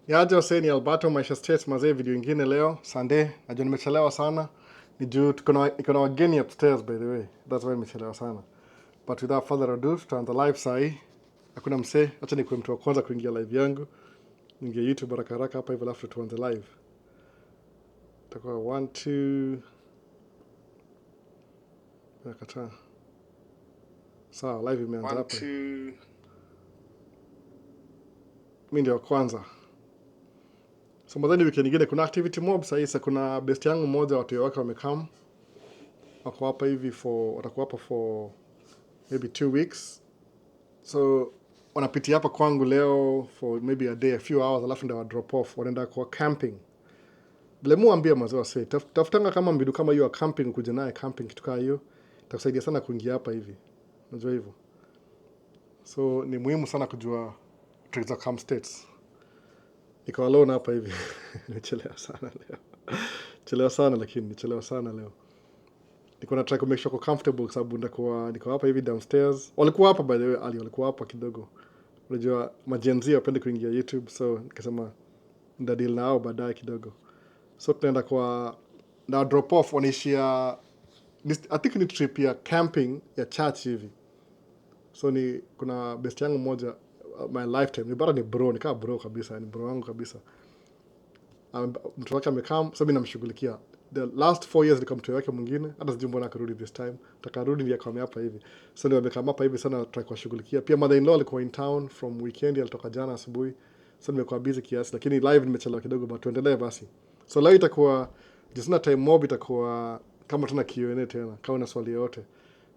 Yaje waseni Alberto Maisha States mazee video ingine leo Sunday. Najua nimechelewa sana. Ni juu niko na wageni upstairs by the way. That's why nimechelewa sana. But without further ado, tutaanza live sahi. Hakuna msee, acha nikuwe mtu wa kwanza kuingia live yangu. Niingie YouTube haraka haraka hapa hivi alafu tuanze live. Itakuwa 1 2 nakata. Sawa, live imeanza hapa. 1 2 mimi ndio wa kwanza. So madhani weekend nyingine kuna activity mob sasa kuna best yangu mmoja watu wake wamekam. Wako hapa hivi watakuwa hapa for maybe 2 weeks. So wanapitia hapa kwangu leo for maybe a day, a few hours, alafu ndio wa drop off wanaenda kwa camping. Bila muambia mazao sasa tafutanga kama mbidu kama hiyo camping kuja naye camping kitu kama hiyo itakusaidia sana kuingia hapa hivi. Unajua hivyo. So ni muhimu sana kujua tricks za camp states. Niko alone hapa hivi. Nimechelewa sana leo. Chelewa sana lakini nichelewa sana leo. Niko na try to make sure ko comfortable kwa sababu niko hapa hivi downstairs. Walikuwa hapa by the way, walikuwa hapa kidogo. Unajua majenzi wapende kuingia YouTube, so nikasema nda deal nao baadaye kidogo. So tunaenda kwa na drop off wanaishia I think ni trip ya camping ya church hivi. So kuna best yangu mmoja my lifetime. Ni bado ni bro, ni kama bro kabisa, ni bro wangu kabisa. Mtu wake amekam, so mimi namshughulikia. The last 4 years nikamtoa wake mwingine, hata sijui mbona akarudi this time. Takarudi ndio kama hapa hivi. So ndio amekam hapa hivi sana try kuwashughulikia. Pia mother in law alikuwa in town from weekend, alitoka jana asubuhi. So nimekuwa busy kiasi lakini live nimechelewa kidogo, but tuendelee basi. So leo itakuwa just na time mob, itakuwa kama tuna Q&A tena, kama una swali yote.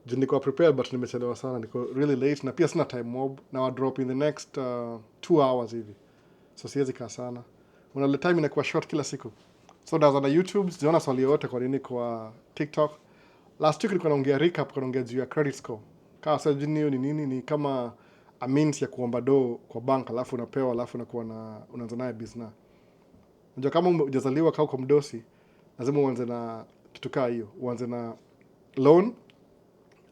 Juu niko prepared but nimechelewa sana, niko really late na pia sina time mob na wa drop in the next 2 hours hivi. So siwezi kaa sana. Una time inakuwa short kila siku. So daza na YouTube, sijaona swali yote kwa nini kwa TikTok. Last week nilikuwa naongea recap, naongea juu ya credit score. Kama sasa jini ni nini, ni kama a means ya kuomba do kwa bank alafu unapewa alafu unakuwa unaanza naye business. Unajua kama hujazaliwa kwa mdosi, lazima uanze na kitu kama hiyo. Uanze na loan,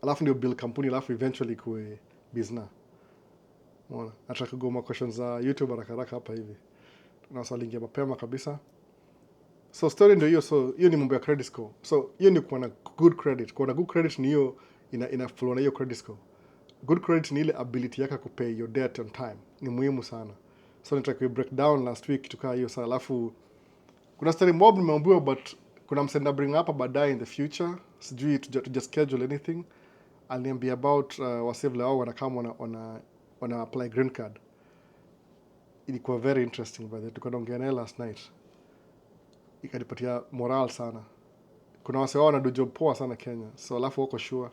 alafu ndio build company, alafu eventually kuwe business. Unaona? Nataka kugoma questions za YouTube haraka haraka hapa hivi. Na swali ingia mapema kabisa. So story ndio hiyo, so hiyo ni mambo ya credit score. So hiyo ni kuwa na good credit. Kuwa na good credit ni hiyo ina flow na hiyo credit score. Good credit ni ile ability yako kupay your debt on time. Ni muhimu sana. So nitaka break down last week tukaa hiyo sana. Alafu kuna story mob nimeambiwa but kuna msenda bring up baadaye in the future. Sijui to schedule anything. Aliniambia about wasivile wao wanakama wana apply green card. Ilikuwa very interesting by the way. Tulikuwa naongea naye last night. Ikanipatia moral sana. Kuna wase wao wanadu job poa sana Kenya. So alafu wako sure.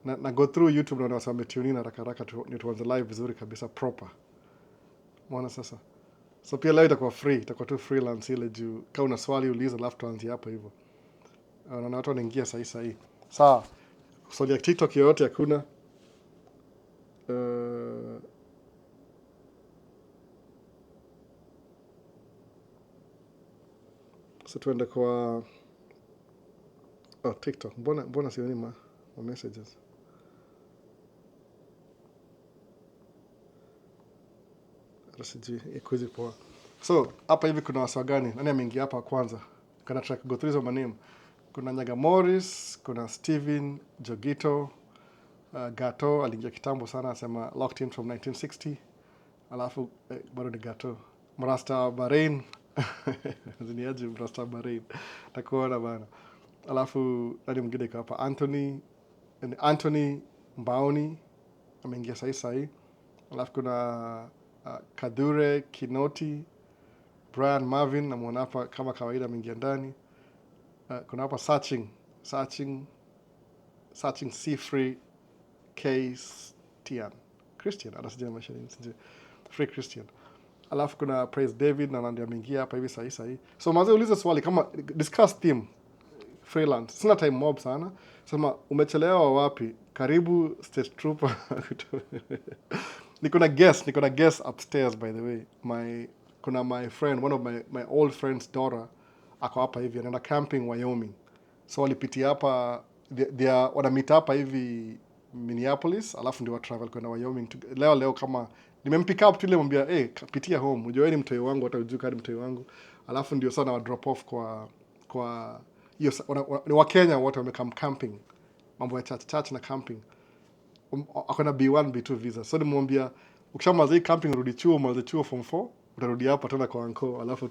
Na go through YouTube na wase wametune in haraka haraka tuanze live vizuri kabisa proper. Mwana sasa. So pia leo itakuwa free, itakuwa tu freelance ile juu kama una swali uliza alafu tuanze hapo hivyo. Na watu wanaingia sahi. Sawa. Swali ya TikTok yote hakuna. So tuende kwa TikTok. Mbona sioni ma messages? Rasiji ikuzi poa. So hapa hivi kuna waswa gani? Nani ameingia hapa kwanza? Kana track go through some name. Kuna Nyaga Morris, kuna Steven Jogito, Gato aliingia kitambo sana, asema locked in from 1960. Alafu bado ni Gato. Mrasta Bahrain. Ziniaje Mrasta Bahrain. Takuona bana. Alafu nani mwingine kwa hapa? Anthony Mbaoni ameingia sahi. Alafu kuna Kadure Kinoti, Brian Marvin namuona hapa kama kawaida ameingia ndani. Kuna hapa searching C3 Christian anasema Maisha ni Free Christian. Alafu kuna Praise David na ndio ameingia hapa hivi sahi. So mwanzo uliza swali kama discuss theme freelance. Sina time mob sana. Sema umechelewa wapi? Karibu State Trooper. Niko na guest upstairs by the way. Kuna my friend, one of my old friend's daughter ako hapa hivi anaenda camping Wyoming. So walipitia hapa wana meet hapa hivi Minneapolis, alafu ndio wa travel kwenda Wyoming. Leo kama Nimempick up tu ile mwambia pitia home. Unajua wewe ni mtoi wangu, hata ujui kadi mtoi wangu. Alafu ndio sana wa drop off kwa hiyo ni wa Kenya wote wamekam camping. Mambo ya church na camping. Akona B1 B2 visa. So nimwambia ukishamaliza hii camping rudi chuo, maliza chuo form 4, utarudi hapa tena kwa uncle, alafu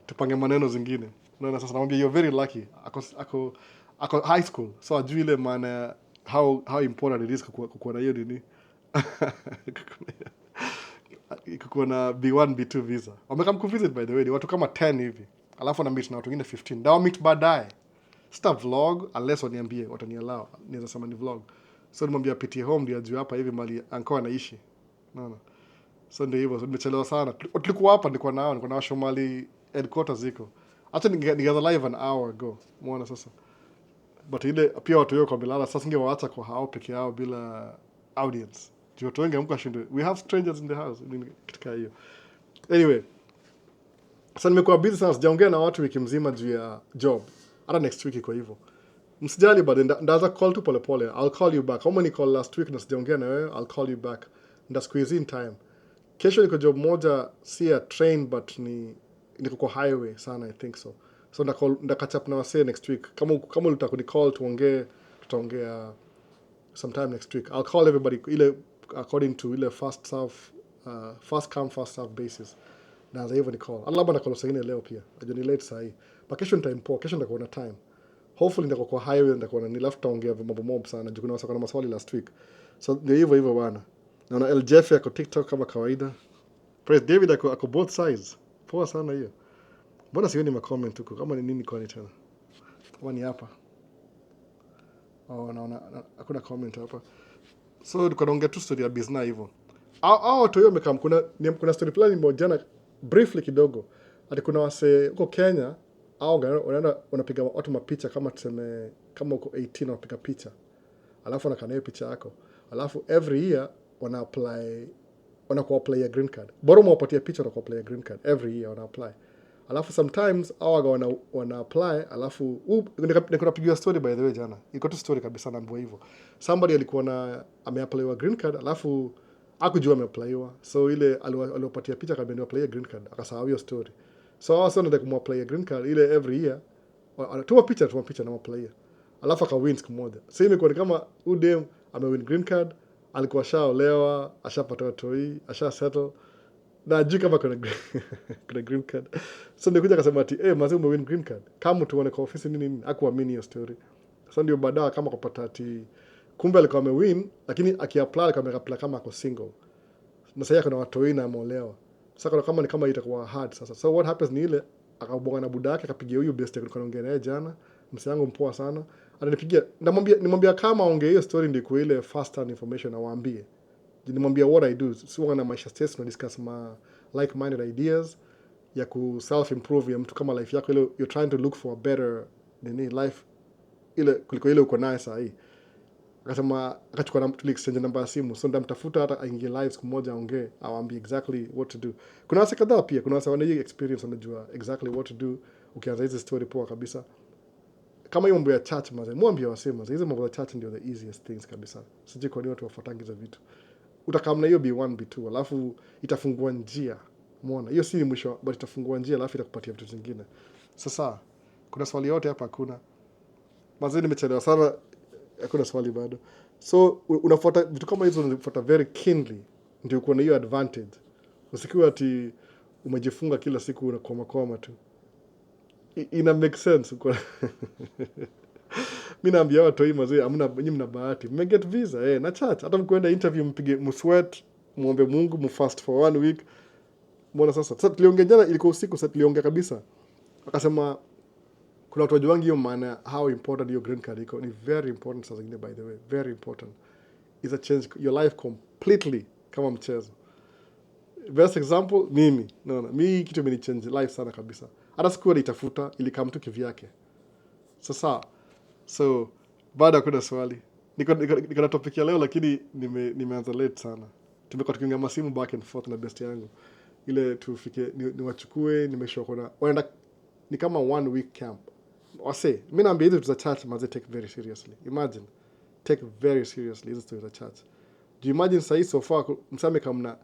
tupange maneno zingine. Unaona sasa namwambia you're very lucky. Ako high school. So ajui ile maana how important it is kukuwa na hiyo nini. Kukuwa na B1 B2 visa. Wamekam kuvisit by the way, ni watu kama 10 hivi. Alafu na meet na watu wengine 15. Ndio meet baadaye. Sita vlog unless waniambie wataniallow. Niweza sema ni vlog. So nimwambia pitie home ndio ajue hapa hivi mali uncle anaishi. Unaona? So ndio hivyo, so nimechelewa sana. Tulikuwa hapa nilikuwa nao Shomali headquarters ziko. Hata ningeanza live an hour ago. Muona sasa. But ile pia watu wao kwa bilala sasa ningewaacha kwa hao peke yao bila audience. Watu wengi amka shinde. We have strangers in the house. Katika hiyo. Anyway. Sasa nimekuwa busy sana, sijaongea na watu wiki mzima juu ya job. Hata next week iko hivyo. Msijali but ndaanza call tu pole pole. I'll call you back. How many call last week na sijaongea na wewe? I'll call you back. Nda squeeze in time. Kesho niko job moja si a train but niko kwa highway sana I think so. So nda catch up na wase next week. Kama ulitaka kunicall tuongee, tutaongea sometime next week. I'll call everybody ile according to ile fast come fast serve basis. Na za hivyo ni call. Labda na call singine leo pia. Najua ni late saa hii. But kesho ni time poa. Kesho nitakuwa na time. Hopefully nitakuwa kwa highway, nitakuwa na left taongea mambo mob sana. Juu kuna maswali last week. So ndio hivyo bwana. Naona El Jeff yako TikTok kama kawaida. Praise David ako both sides. Poa sana hiyo. Mbona sioni ma comment huko? Kama ni nini kwani tena? Kama ni hapa. Naona hakuna comment hapa. So tunaongea tu story ya business hivyo. Watu hiyo wamekam kuna story fulani moja briefly kidogo. Ati kuna wase huko Kenya wanapiga watu mapicha kama tuseme kama uko 18 wanapiga picha. Alafu wanakana hiyo picha yako. Alafu every year wanakuapply a green card. Bora mwapatia picha wanakuapply a green card. Every year wana-apply. Alafu sometimes wana-apply. Alafu nikunapigiwa story by the way jana. Iko tu story kabisa naambiwa hivyo. Somebody alikuwa ameapply green card. Alafu hakujua ameapplywa. So ile aliopatia picha kabla apply green card. Akasahau hiyo story. So hao ndio kumwapply green card ile every year. Tuma picha na apply. Alafu akawin siku moja. So imekuwa kama udem amewin green card. Alikuwa ashaolewa, ashapata watoi, ashasettle. Na ajui kama kuna green card. So nikuja akasema ati, mazee umewin green card. Kama tuone kwa ofisi nini, hakuamini hiyo story. So ndio baadaye kama kupata ati kumbe alikuwa amewin, lakini akiapply alikuwa ameapply kama ako single. Na sasa kuna watoi na ameolewa. Sasa kama ni kama itakuwa hard sasa. So what happens ni ile akabonga na budake akapigia huyu best yake tunaongea naye jana. Msee wangu mpoa sana. Ananipigia, nimwambia kama aongee hiyo story ndio kwa ile first hand information awaambie. Nimwambia what I do. Si wana Maisha states na discuss like-minded ideas ya ku self improve ya mtu kama life yako ile you're trying to look for a better life ile kuliko ile uko nayo saa hii. Akachukua na exchange namba ya simu. So ndamtafuta hata aingie live siku moja aongee, awaambie exactly what to do. Kuna wase kadhaa pia, kuna wase wana hiyo experience wanajua exactly what to do. Ukianza hizi story poa kabisa. Kama hiyo mambo ya church mazee, mwambie wasema, hizo mambo ya church ndio the easiest things kabisa. Sijui kwa nini watu wafuatangi hizo vitu. Utakamna hiyo B1 B2 alafu itafungua njia. Umeona? Hiyo si ni mwisho, but itafungua njia alafu itakupatia vitu vingine. Sasa kuna swali yote hapa hakuna. Mazee nimechelewa sana, hakuna swali bado. So unafuata vitu kama hizo unafuata very keenly ndio uko na hiyo advantage. Usikiwa ati umejifunga kila siku unakwama tu. Ina make sense kwa mimi naambia watu hii mazee nyinyi mna bahati mmeget visa na chat hata mkwenda interview mpige msweat muombe Mungu mfast for 1 week. Mbona sasa tuliongea jana ilikuwa usiku, sasa tuliongea kabisa akasema kuna watu wajuangi hiyo maana how important your green card iko. Ni very important sasa zingine by the way, very important. Is a change your life completely kama mchezo. Best example mimi kitu imeni change life sana kabisa. Hata sikuwa nitafuta ilikaa mtu kivyake. Sasa so baada kuna swali. Niko na topic ya leo lakini nimeanza late sana. Tumekuwa tukiongea masimu back and forth na best yangu. Ile tufike niwachukue nimeshow kuna waenda ni kama 1 week camp. Wase, mimi naambia hizo za church maze take very seriously. Imagine take very seriously hizo za church. Do you imagine say so far msame kama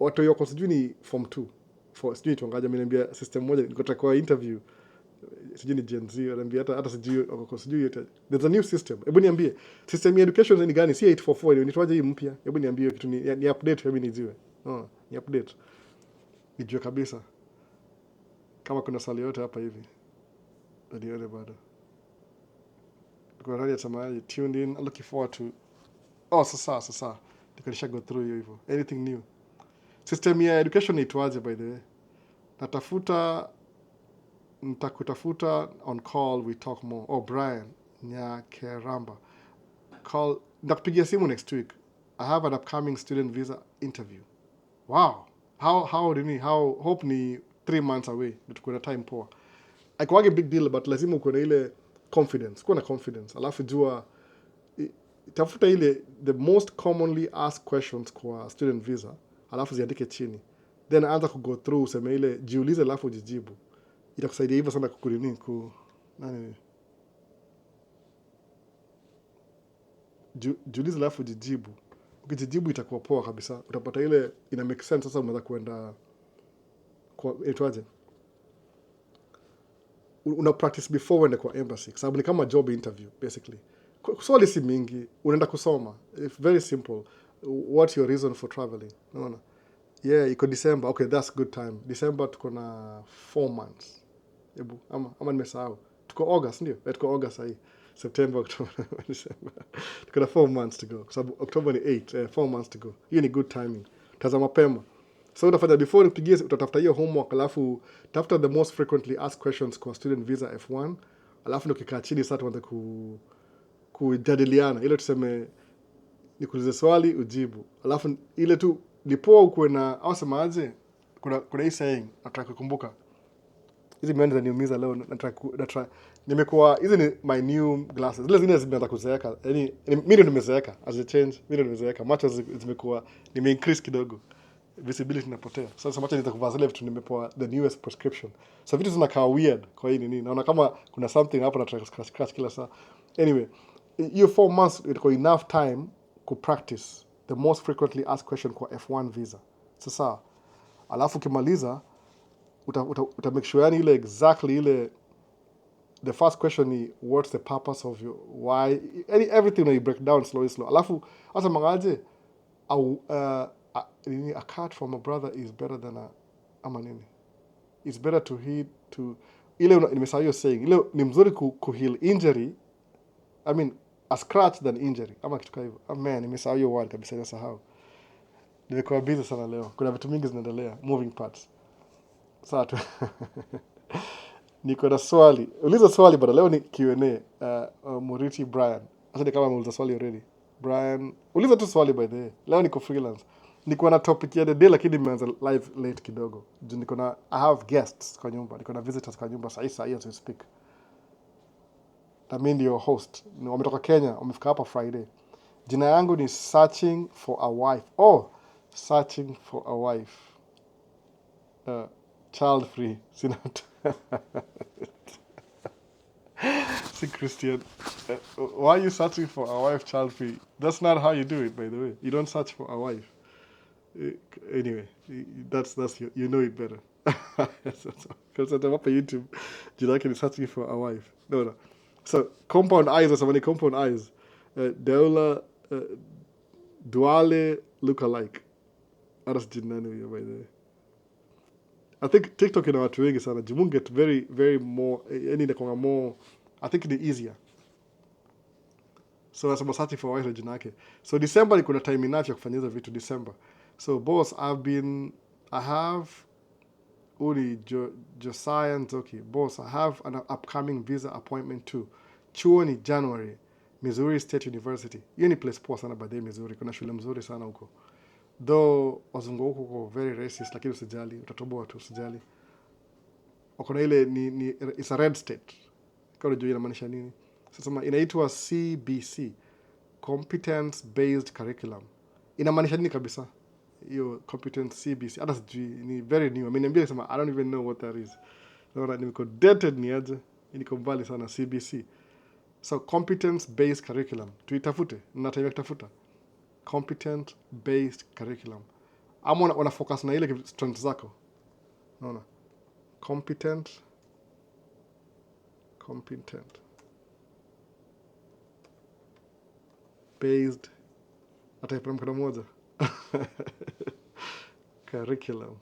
watu yoko sijui ni form 2 for sijui tuangaje, ameniambia system moja niko kwa interview, sijui ni Gen Z, ananiambia hata sijui wako sijui yote. There's a new system. Hebu niambie system ya education ni gani? Si 844 ni tuaje hii mpya? Hebu niambie kitu ni update, hebu nijue. Ni update. Nijue kabisa. Kama kuna swali yote hapa hivi. Ndio bado. Kwa radio samaji tuned in, looking forward to. Sasa. Nikanisha go through hiyo hivyo. Anything new? System ya education ni tuaje by the way? Nitakutafuta on call, we talk more. Brian Nyakeramba. Call, nitakupigia simu next week. I have an upcoming student visa interview. Wow. How hope ni 3 months away. Nitakuwa na time poa. Haikuwagi big deal, but lazima uko na ile confidence. Kuwa na confidence. Alafu jua tafuta ile the most commonly asked questions kwa student visa. Alafu ziandike chini. Then anza go through, useme ile jiulize alafu jijibu. Itakusaidia hivyo sana jiulize alafu jijibu. Ukijibu itakuwa poa kabisa. Utapata ile ina make sense. Sasa unaweza kuenda kwa etwaje, una practice before uende kwa embassy, sababu ni kama job interview basically. Swali si mingi, unaenda kusoma. It's very simple. What's your reason for traveling? Unaona? Yeah, iko December. Okay, that's good time. December tuko na 4 months. Ebu, ama nimesahau. Tuko August ndio? Tuko August sahi. September, October, December. Tuko na 4 months to go. Kwa sababu October ni 8, 4 months to go. Hiyo ni good timing. Tazama mapema. So utafanya before nipigie, utatafuta hiyo homework, alafu tafuta the most frequently asked questions kwa student visa F1, alafu ndio kikaa chini sasa tuanze kujadiliana. Ile tuseme nikuulize swali ujibu. Alafu ile tu lipoa ukwe na au semaje, kuna hii saying nataka kukumbuka. Hizi mende zaniumiza leo, nataka nimekuwa hizi ni my new glasses. Zile zingine zimeanza kuzeeka. Yaani mimi ndio nimezeeka as a change. Mimi ndio nimezeeka. Macho zimekuwa increase kidogo. Visibility inapotea. Sasa macho nitakuvaa zile vitu nimepewa the newest prescription. So vitu zinakaa weird kwa hii nini. Naona kama kuna something hapo na scratch kila saa. Anyway, hiyo 4 months itakuwa enough time ku practice the most frequently asked question kwa F1 visa. Sasa alafu ukimaliza uta make sure yani ile exactly ile the first question ni what's the purpose of your why, everything you break down slow. Alafu hasa mangaje au a cut from a brother is better than ama nini, it's better to heal to ile nimesahau hiyo saying. Ile ni mzuri ku heal injury, I mean a scratch than injury ama kitu kama hivyo. Man, nimesahau hiyo word kabisa, nimesahau. Nimekuwa busy sana leo, kuna vitu mingi zinaendelea, moving parts. Sawa tu. Niko na swali, uliza swali bado. Leo ni Q&A. Muriti Brian, hata kama umeuliza swali already. Brian, uliza tu swali by the way. Leo niko freelance. Niko na topic ya the day lakini nimeanza live late kidogo. Niko na I have guests kwa nyumba. Niko na visitors kwa nyumba saa hii as we speak. Na mimi ndio host. Wametoka Kenya, wamefika hapa Friday. Jina yangu ni Searching for a Wife. Searching for a Wife. Child free. See, Christian, why are you searching for a wife child free? That's not how you do it, by the way. You don't search for a wife. Anyway, that's you know it better. Because I'm up on YouTube, you like it searching for a wife. No. So compound eyes or somebody compound eyes. Deola Duale look alike. That's jinani by the way. I think TikTok ina watu wengi sana. You won't get very more, any inakuwa more, I think it's easier. So as I'm searching for wife jina yake. So December niko na time enough ya kufanya hizo vitu December. So boss, I have Uri Josiah Nzoki. Boss, I have an upcoming visa appointment too. Chuo ni January. Missouri State University. Hiyo ni place poa sana baadaye Missouri. Kuna shule mzuri sana huko. Though wazungu huko very racist, lakini usijali, utatoboa tu, usijali. Wako na ile it's a red state. Kwa unajua inamaanisha nini? Sasa inaitwa CBC, Competence Based Curriculum. Inamaanisha nini kabisa? Hiyo competence CBC. Hata sijui, ni very new. Ameniambia sema I don't even know what that is. Naona niko dated ni aje. Niko mbali sana CBC. So competence based curriculum. Tuitafute, nataka kutafuta. Competent based curriculum. ama una focus na ile strength zako. Unaona? Competent, based, hata ipo mkono moja. Curriculum.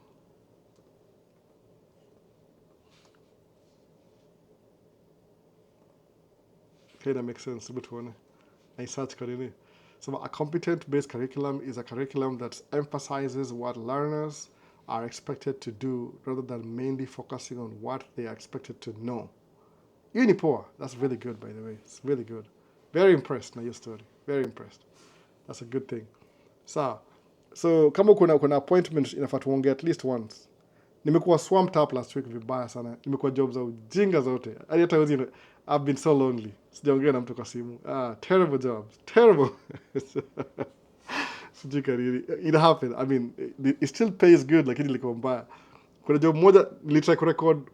Okay, that makes sense. But one, I search it. So a competent-based curriculum is a curriculum that emphasizes what learners are expected to do rather than mainly focusing on what they are expected to know. Unipoa, that's really good, by the way. It's really good. Very impressed na your story. Very impressed. That's a good thing. So kama kuna appointment inafaa tuongee at least once. Nimekuwa swamped up last week vibaya sana. Nimekuwa job za ujinga zote. Hata I've been so lonely. Sijaongea na mtu kwa simu. Terrible jobs. Terrible. It happened. I mean, it still pays good, lakini ilikuwa mbaya. Kuna job moja nilitry kurecord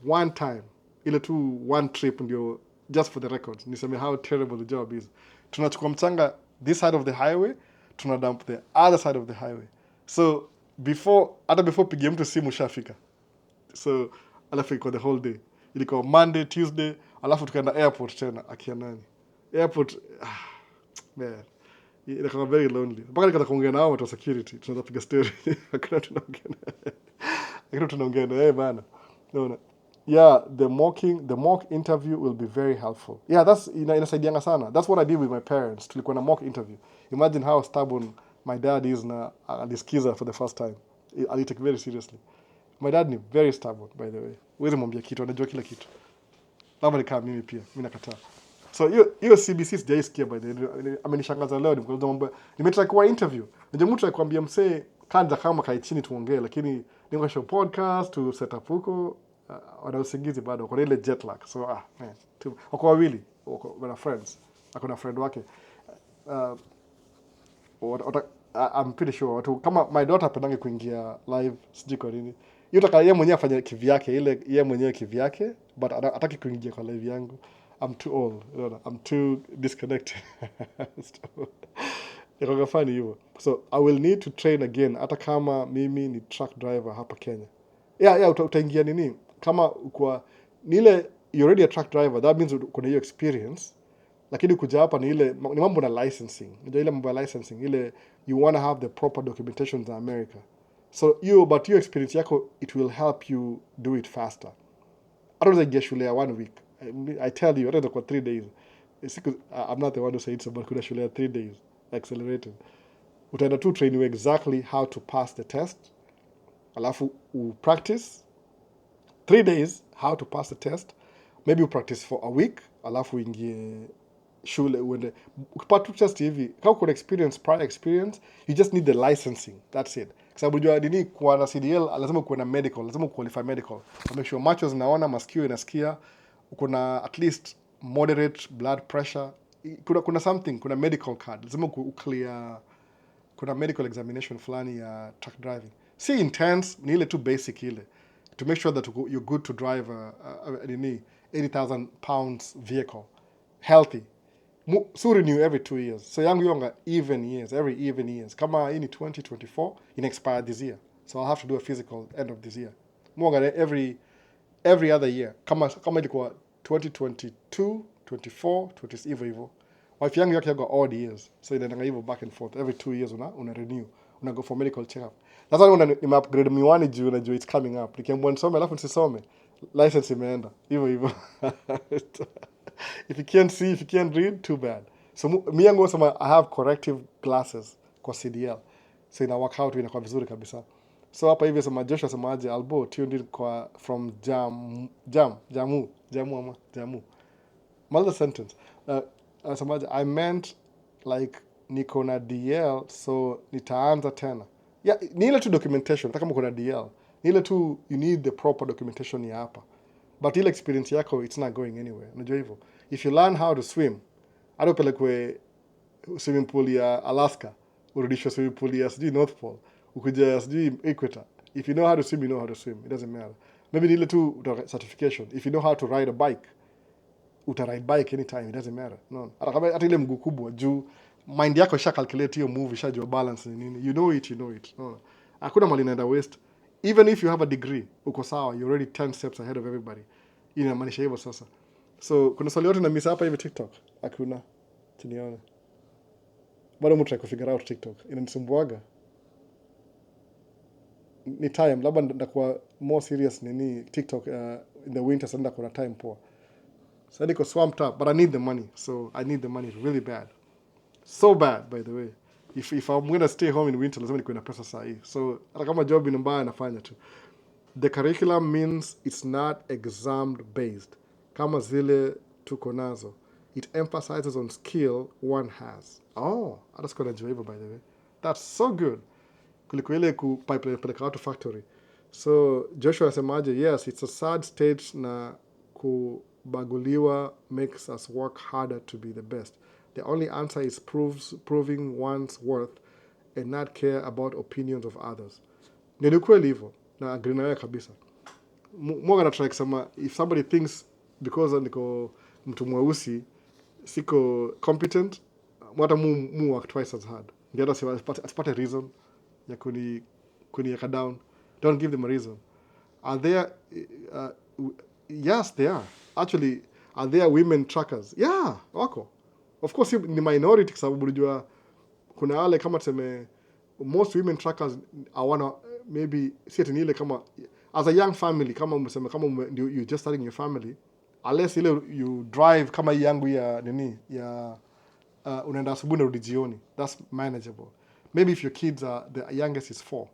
one time. Ile tu one trip ndio just for the records. Niseme how terrible the job is. Tunachukua mchanga this side of the highway, tunadump the other side of the highway. So before pigia mtu simu shafika. So alafu iko the whole day. Ilikuwa Monday, Tuesday, alafu tukaenda airport tena akia nani. Airport, man. Ilikuwa very lonely. Mpaka nikataka kuongea nao watu wa security, tunaweza piga story. Hakuna tunaongea na bana. No. Yeah, the mock interview will be very helpful. Yeah, that's inasaidianga sana. That's what I did with my parents. Tulikuwa na mock interview. Imagine how stubborn my dad is na alisikiza for the first time. I take very seriously. My dad ni very stubborn, by the way. Huwezi mwambia kitu, anajua kila kitu. Labda ni kama mimi pia, mimi nakataa. So hiyo CBC sijaisikia by the way. Amenishangaza leo nimekuuliza mambo. Nimetaka kwa interview. Ndio mtu akwambia msee kanja kama kai chini tuongee, lakini niko show podcast to set up huko. Wana usingizi bado kwa ile jet lag. So man, wako wawili, wana friends. Akona friend wake. I'm pretty sure watu kama my daughter apendange kuingia live sijui kwa nini. Yutaka yeye mwenyewe afanye kivyake ile yeye mwenyewe kivyake but hataki kuingia kwa live yangu. I'm too old. I'm too disconnected. Iko funny hivyo. So I will need to train again hata kama mimi ni truck driver hapa Kenya. Yeah, utaingia nini? Kama kwa nile you're already a truck driver, that means kuna hiyo experience. Lakini kuja hapa ni mambo na licensing. Ndio ile mambo ya licensing ile you want to have the proper documentations in America. So but your experience yako it will help you do it faster. I don't get shule ya 1 week. I tell you, I don't know 3 days. I'm not the one who said so, but kuna shule ya 3 days accelerated. Utaenda tu train you exactly how to pass the test. Alafu practice 3 days how to pass the test. Maybe you practice for a week. Alafu ingie shule uende ukipata test hivi kama kuna prior experience, you just need the licensing, that's it. Kwa sababu unajua nini kwa na CDL lazima kuwe na medical, lazima qualify medical. Make sure macho zinaona, masikio inasikia, kuna at least moderate blood pressure, kuna something, kuna medical card, lazima clear, kuna medical examination fulani ya truck driving. Si intense, ni ile tu basic ile to make sure that you're good to drive a 80,000 pounds vehicle healthy. So renew every 2 years. So younger even years, every even years. Kama hii ni 2024, in expire this year. So I'll have to do a physical end of this year. Mwanga every other year. Kama ilikuwa 2022, 24, 20 hivyo. Wife yangu yake yago odd years. So inaendanga hivyo back and forth. Every 2 years una renew. Una go for medical check-up. That's why nime upgrade miwani juu unajua it's coming up. Nikiambiwa nisome alafu nisisome. License imeenda. Hivyo. If you can't see, if you can't read, too bad. So mi yangu wasema I have corrective glasses kwa CDL. So ina work out inakuwa vizuri kabisa. So hapa hivi sema Joshua sema aje Albo tuned in kwa from Jamu. Mother sentence. Sema aje I meant like niko na DL so nitaanza tena. Yeah, ni ile tu documentation, kama uko na DL. Ni ile tu you need the proper documentation ya hapa. But ile experience yako it's not going anywhere. Unajua hivyo. If you learn how to swim, hata upelekwe swimming pool ya Alaska, urudishwe swimming pool ya sijui North Pole, ukuja sijui Equator. If you know how to swim, you know how to swim. It doesn't matter. Maybe ni ile tu certification. If you know how to ride a bike, utaride bike anytime. It doesn't matter. No. Hata ile mguu kubwa juu mind yako isha calculate hiyo move, ishajua balance ni nini. You know it. No. Hakuna mali inaenda waste. Even if you have a degree, uko sawa, you're already 10 steps ahead of everybody. Inamaanisha hivyo sasa. So kuna swali yote na miss hapa hivi TikTok. Hakuna. Tunione. Bado mtu figure out TikTok. Inanisumbuaga. Ni time, labda ndakuwa more serious nini TikTok in the winter, sasa ndakuwa na time poa. So niko swamped up, but I need the money. So I need the money really bad. So bad, by the way. If I'm going to stay home in winter, lazima nikuwe na pesa saa hii. So hata kama job ni mbaya nafanya tu. The curriculum means it's not exam based. Kama zile tuko nazo. It emphasizes on skill one has. Oh, hata sikuwa najua hivyo, by the way. That's so good. Kuliko ile kupeleka watu factory. So Joshua asemaje, yes, it's a sad state na kubaguliwa makes us work harder to be the best. The only answer is proving one's worth and not care about opinions of others. Ni kweli hivyo, na agree na wewe kabisa. Mwaga na try kusema, if somebody thinks because niko mtu mweusi siko competent, mwata mu work twice as hard. Ndio asipate reason ya kuniweka down. Don't give them a reason. Are there yes, they are. Actually, are there women truckers? Yeah, wako. Of course, ni minority kwa sababu unajua kuna wale kama tuseme most women truckers hawana, maybe si ati ni ile kama as a young family, kama umesema kama you just starting your family, unless ile you drive kama yangu ya nini ya unaenda asubuhi na rudi jioni, that's manageable. Maybe if your kids are, the youngest is 4.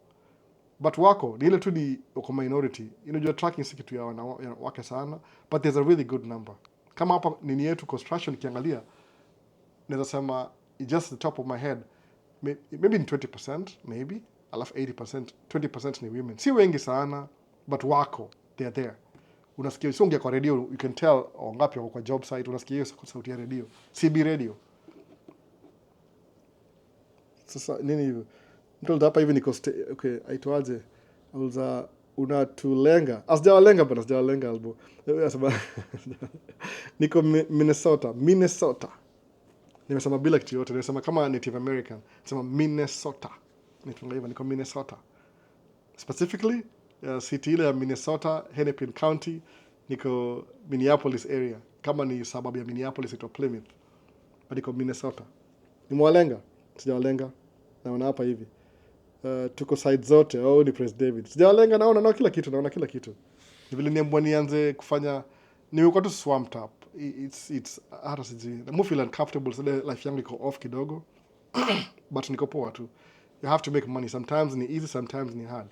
But wako, ni ile tu ni uko minority. Unajua trucking si kitu ya wanawake sana, but there's a really good number. Kama hapa nini yetu construction kiangalia, naweza sema just the top of my head, maybe in 20%, maybe, alafu 80%, 20% ni women. Si wengi sana, but wako, they're there. Unasikia, so ungia kwa radio, you can tell ngapi wako kwa job site, unasikia hiyo sauti ya radio, CB radio. Sasa nini hivyo? Mtu hapa hivi niko okay, aitwaje? Auza unatulenga. Asijawalenga bana, sijawalenga albo. Niko Minnesota. Nimesema bila kitu yote, nimesema kama Native American. Nimesema Minnesota. Niko Minnesota. Specifically, city ile ya Minnesota, Hennepin County, niko Minneapolis area. Kama ni sababu ya Minneapolis ito Plymouth. Niko Minnesota. Nimewalenga, sijawalenga. Naona hapa hivi. Tuko side zote, ni Prince David. Sijawalenga, naona kila kitu. Ni vile niambwa nianze kufanya, nimekuwa tu swamped up. It's hata sijui. I feel uncomfortable, so life yangu iko off kidogo. But niko poa tu. You have to make money. Sometimes ni easy, sometimes ni hard.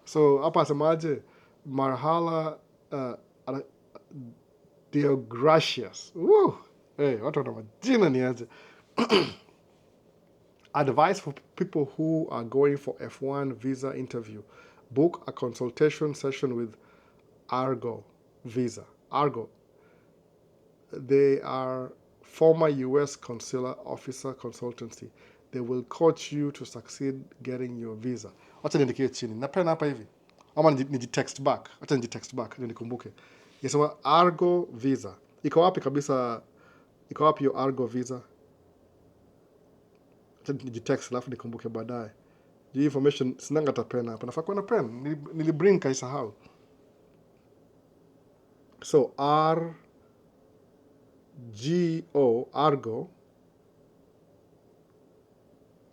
So hapa asemaje, marhala Deogracious. Woo! Hey, watu wana majina ni aje. Advice for people who are going for F1 visa interview. Book a consultation session with Argo Visa. Argo. They are former US consular officer consultancy. They will coach you to succeed getting your visa. Wacha niandikie chini. Napenda hapa hivi. Ama nijitext back. Wacha nijitext back ndio nikumbuke. Yasema Argo Visa. Iko wapi kabisa? Iko wapi hiyo Argo Visa? Nijitext alafu nikumbuke baadaye. Hii information sinanga hata pen hapa. Nafaa kuwa na pen. Nilibring kaisahau. So R-G-O, Argo.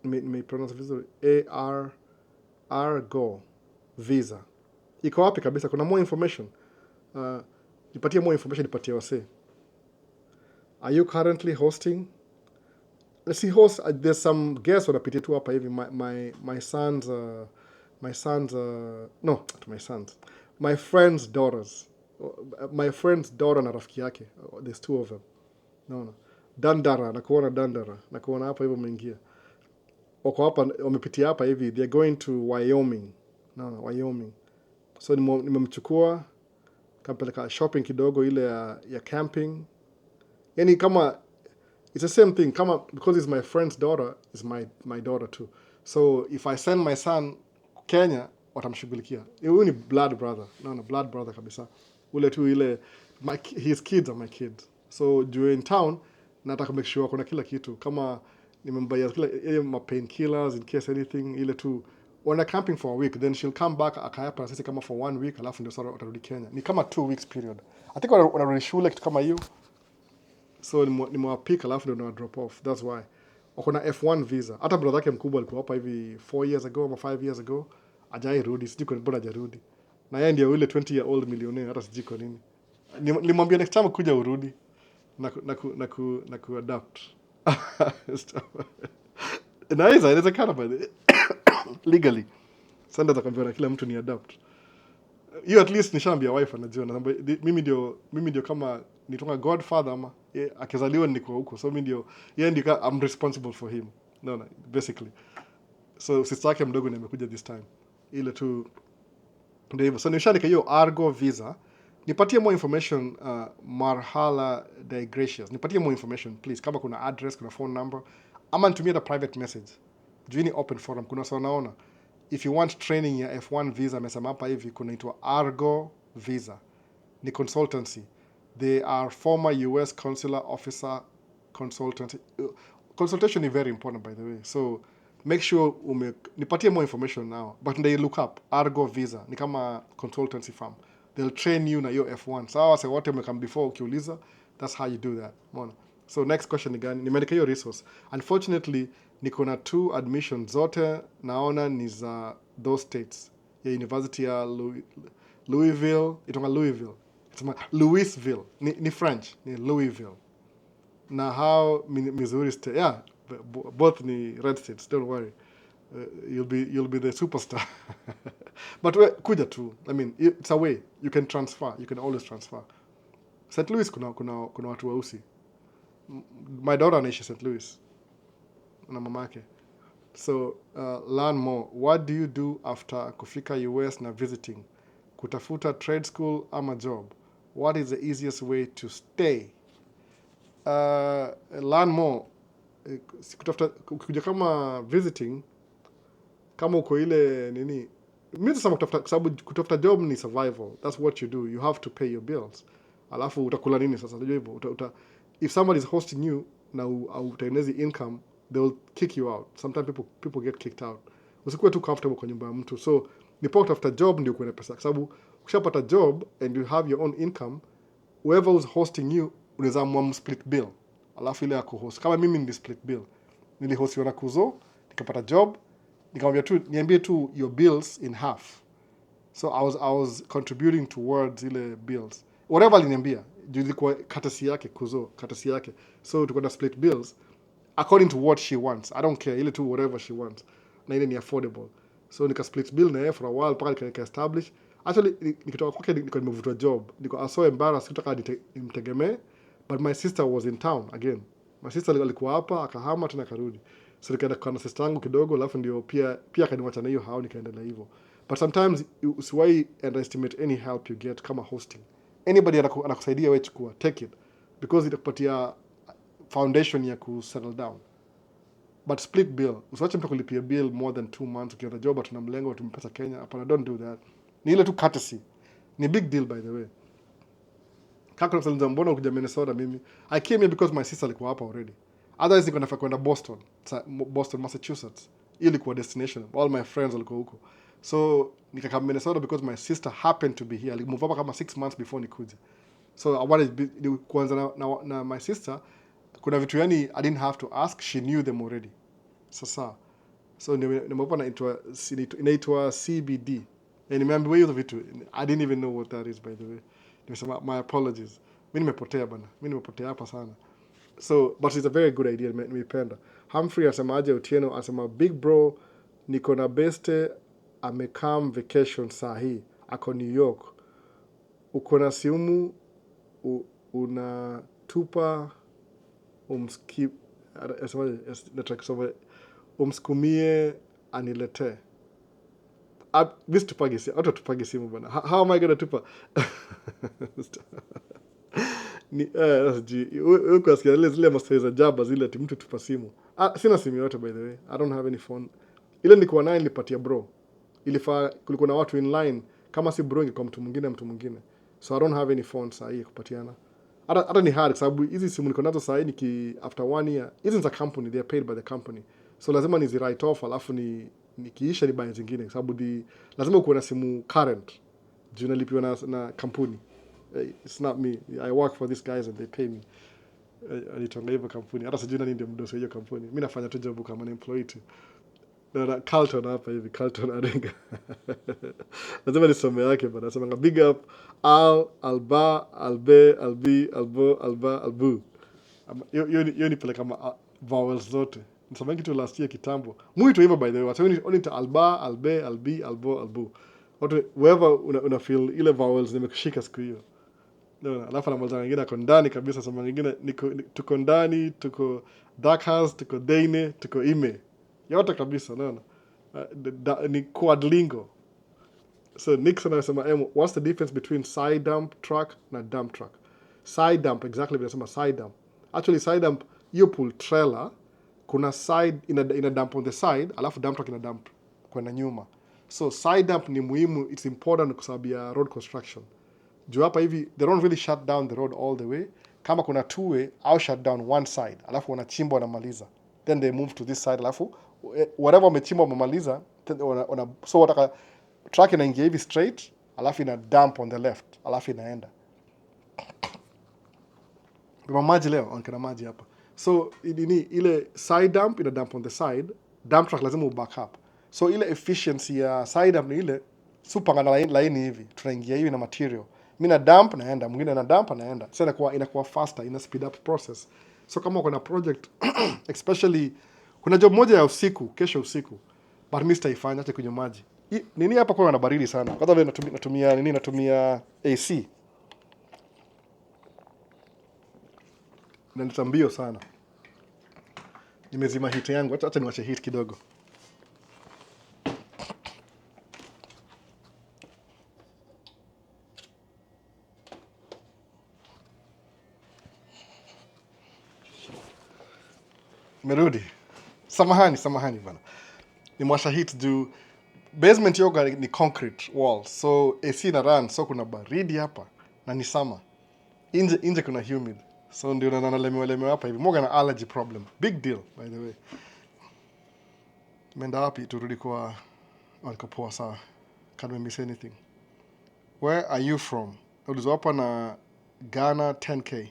May pronounce vizuri. Argo Visa. Iko wapi kabisa? Kuna more information. Nipatie more information, nipatie wase. Are you currently hosting? Let's see, host. There's some guests wanapitia tu hapa hivi. My son's my friend's daughters. My friend's daughter na rafiki yake. There's 2 of them. No. Dandara, nakuona hapa hivi umeingia. Wako hapa, wamepitia hapa hivi. They're going to Wyoming. Wyoming. So nimemchukua kampeleka shopping kidogo ile ya camping. Yani kama it's the same thing, kama because it's my friend's daughter, it's my daughter too. So if I send my son Kenya, watamshughulikia. Huyu ni blood brother. Blood brother kabisa. Ule tu ile his kids are my kids. So during town nataka make sure kuna kila kitu. Kama nimembaya kila ile painkillers in case anything, ile tu wana camping for a week, then she'll come back akayapa na sisi kama for 1 week, alafu ndio sasa watarudi Kenya. Ni kama 2 weeks period. I think wanarudi shule kitu kama hiyo. So nimewapika alafu ndio na drop off. That's why. Wako na F1 visa. Hata brother yake mkubwa alikuwa hapa hivi 4 years ago ama 5 years ago. Ajai rudi, sijui kwa nini hajarudi. Na yeye ndio yule 20-year-old millionaire, hata sijui kwa nini. Nilimwambia next time kuja urudi na ku adapt. Inawezekana by the legally. Sasa atakwambia na kila mtu ni adapt. Hiyo at least nishaambia wife anajua na mimi ndio kama nitonga godfather ama akizaliwa niko huko, so mimi ndio yeye ndio I'm responsible for him. No, basically. So sister yake mdogo ndiye amekuja this time. Ile tu ndio hivyo. So nishaandika hiyo Argo visa. Nipatie more information, Marhala Digratius. Nipatie more information please, kama kuna address, kuna phone number, ama nitumie the private message. Juini open forum, kuna sawa naona. If you want training ya F1 visa, amesema hapa hivi kunaitwa Argo visa. Ni consultancy. They are former US consular officer consultant. Consultation is very important, by the way. So make sure nipatie more information now. But they look up Argo visa. Ni kama consultancy firm. They'll train you na hiyo F1. Sawa, say wote umekam before ukiuliza. That's how you do that. Mona. So next question ni gani? Nimeandika hiyo resource. Unfortunately, niko na 2 admissions zote naona ni za those states. Ya University ya Louisville, itonga Louisville. Itoma Louisville. Ni French, ni Louisville. Na how Missouri state. Yeah, both ni red states, don't worry. You'll be the superstar. But kuja tu. I mean, it's a way you can transfer. You can always transfer. St. Louis kuna watu weusi. My daughter anaishi St. Louis na mamake. So learn more. What do you do after kufika US na visiting? Kutafuta trade school ama job? What is the easiest way to stay? Learn more. Kutafuta kuja kama visiting, kama uko ile nini, mimi sasa kutafuta job ni survival. That's what you do. You have to pay your bills. Alafu utakula nini sasa? Unajua hivyo. If somebody is hosting you na utaenezi income, they will kick you out. Sometimes people get kicked out. Usikuwe too comfortable kwa nyumba ya mtu. So nipo kutafuta job ndio kuwe na pesa, kwa sababu ukishapata job and you have your own income, whoever who's hosting you unaweza split bill. Alafu ile ya kuhost. Kama mimi ni split bill. Nilihostiwa na Kuzo, nikapata job, nikamwambia tu niambie tu your bills in half. So I was contributing towards ile bills. Whatever aliniambia, ilikuwa katasi yake Kuzo, katasi yake. So tuko na split bills according to what she wants. I don't care, ile tu whatever she wants. Na ile ni affordable. So nika split bill na yeye for a while mpaka nika establish. Actually nikitoka kwake niko nimevutwa job. I was so embarrassed kutaka nimtegemee, but my sister was in town again. My sister alikuwa hapa akahama tena karudi. So nikaenda kwa sister yangu kidogo, alafu ndio pia akaniwacha na hiyo hao, nikaendelea hivyo. But sometimes usiwahi underestimate any help you get kama hosting. Anybody anakusaidia wewe chukua, take it, because itakupatia foundation ya ku settle down. But split bill, usiwache mtu kulipia bill more than 2 months ukianza job tuna mlengo tumepesa Kenya. Hapana, don't do that. Ni ile tu courtesy. Ni big deal, by the way. Kaka msalza mbona ukuja Minnesota mimi? I came here because my sister alikuwa hapa already. Otherwise niko nafaa kwenda Boston, Massachusetts. Hiyo ilikuwa destination. All my friends walikuwa huko. So nikaka Minnesota because my sister happened to be here. Alimove hapa kama 6 months before nikuja. So I wanted kuanza na my sister. Kuna vitu yani I didn't have to ask, she knew them already. Sasa. So nimeopa na inaitwa CBD. And nimeambiwa hiyo vitu. I didn't even know what that is, by the way. Nimesema my apologies. Mimi nimepotea bana. Mimi nimepotea hapa sana. So, but it's a very good idea. Nimependa. Humphrey asema aje Otieno, asema big bro, niko na beste amekam vacation sahi. Ako New York. Uko na simu unatupa umskumie anilete. This tupagi simu. Auto tupagi simu bana. How am I gonna tupa? Huko asikia zile maswali za jaba zile ati mtu tupa simu. Sina simu yote, by the way. I don't have any phone. Ile nilikuwa nayo nilipatia bro. Ilifaa kulikuwa na watu in line, kama si bro ingekuwa mtu mwingine. So I don't have any phone saa hii kupatiana. Hata ni hard sababu hizi simu niko nazo saa hii after 1 year. Hizi za company, they are paid by the company. So lazima nizi write off alafu nikiisha ni buy zingine, sababu lazima uko na simu current juu nalipiwa na kampuni. It's not me, I work for these guys and they pay me. Alitonga hivyo kampuni, hata sijui nani ndio mdosi hiyo kampuni. Mimi nafanya tu job kama employee tu. Na Carlton hapa hivi, Carlton Arenga. Lazima nisome yake bana, nasema big up Alba, Albe, Albi, Albo, Alba, Albu. Hiyo ni pele kama vowels zote. Nisema kitu last year kitambo. Muito hivyo by the way. So only to Alba, Albe, Albi, Albo, Albu. Wherever una feel ile vowels nimekushika siku hiyo. No, alafu na mmoja mwingine ako ndani kabisa, sema mwingine tuko ndani, tuko dark house, tuko deine, tuko ime. Yote kabisa, no. Ni quadlingo. So Nixon anasema, what's the difference between side dump truck na dump truck? Side dump, exactly vinasema side dump. Actually side dump, you pull trailer, kuna side ina dump on the side, alafu dump truck ina dump kwenda nyuma. So side dump ni muhimu, it's important kwa sababu ya road construction. Juu hapa hivi, they don't really shut down the road all the way. Kama kuna two way, I'll shut down one side, alafu wanachimba wanamaliza. Then they move to this side, alafu whatever wamechimba wamemaliza, so wataka truck inaingia hivi straight, alafu ina dump on the left, alafu inaenda. Kuna maji leo, kuna maji hapa. So ile side dump ina dump on the side, dump truck lazima back up. So ile efficiency ya side dump ni ile supanga na line hivi, tunaingia hivi na material. Mimi na dump naenda, mwingine na dump naenda. Sasa inakuwa faster, ina speed up process. So kama kuna project especially kuna job moja ya usiku, kesho usiku, but mimi sitaifanya hata kwenye maji. Nini hapa kwa na baridi sana. Kwanza leo natumia AC. Na nitambio sana. Nimezima heat yangu, acha niwache heat kidogo. Merudi. Samahani bana. Nimewasha heat juu basement yoga ni concrete wall. So AC na run, so kuna baridi hapa na ni summer. Nje kuna humid. So ndio nalemewa hapa hivi. Moga na allergy problem. Big deal by the way. Menda wapi turudi kwa poa sawa. Can't miss anything. Where are you from? Ulizo hapa na Ghana 10K.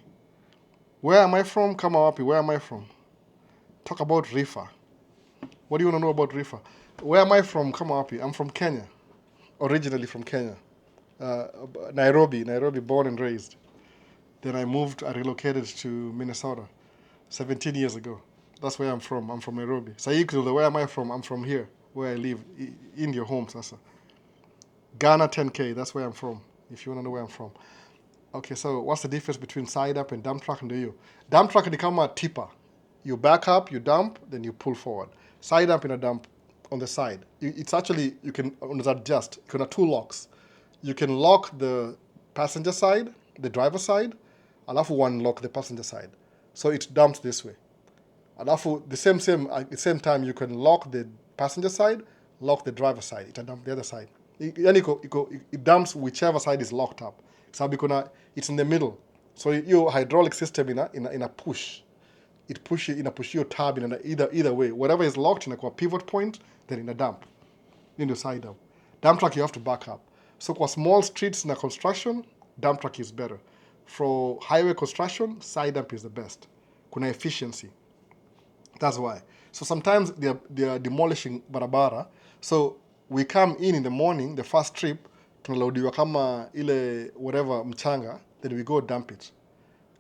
Where am I from? Kama wapi, where am I from? Talk about Rifa. What do you want to know about Rifa? Where am I from? Kama wapi? I'm from Kenya. Originally from Kenya. Nairobi, born and raised. Then I relocated to Minnesota 17 years ago. That's where I'm from. I'm from Nairobi. So where am I from? I'm from here, where I live, in your home, sasa. Ghana 10K, that's where I'm from, if you want to know where I'm from. Okay, so what's the difference between side up and dump truck? Ndio. Dump truck ni kama tipper. You back up, you dump, then you pull forward. Side up in a dump on the side. It's actually, you can adjust. You can have two locks. You can lock the passenger side, the driver side, alafu one lock the passenger side. So it dumps this way. Alafu at the same time you can lock the passenger side, lock the driver side. It dumps the other side. It dumps whichever side is locked up. So it's in the middle. So your hydraulic system in a push. It push your tab in either way. Whatever is locked in a pivot point, then in a dump. In the side dump. Dump truck you have to back up. So for small streets in a construction, dump truck is better. For highway construction, side dump is the best. Kuna efficiency. That's why. So sometimes they are demolishing barabara. So we come in the morning, the first trip, tunalaudiwa kama ile whatever mchanga, then we go dump it.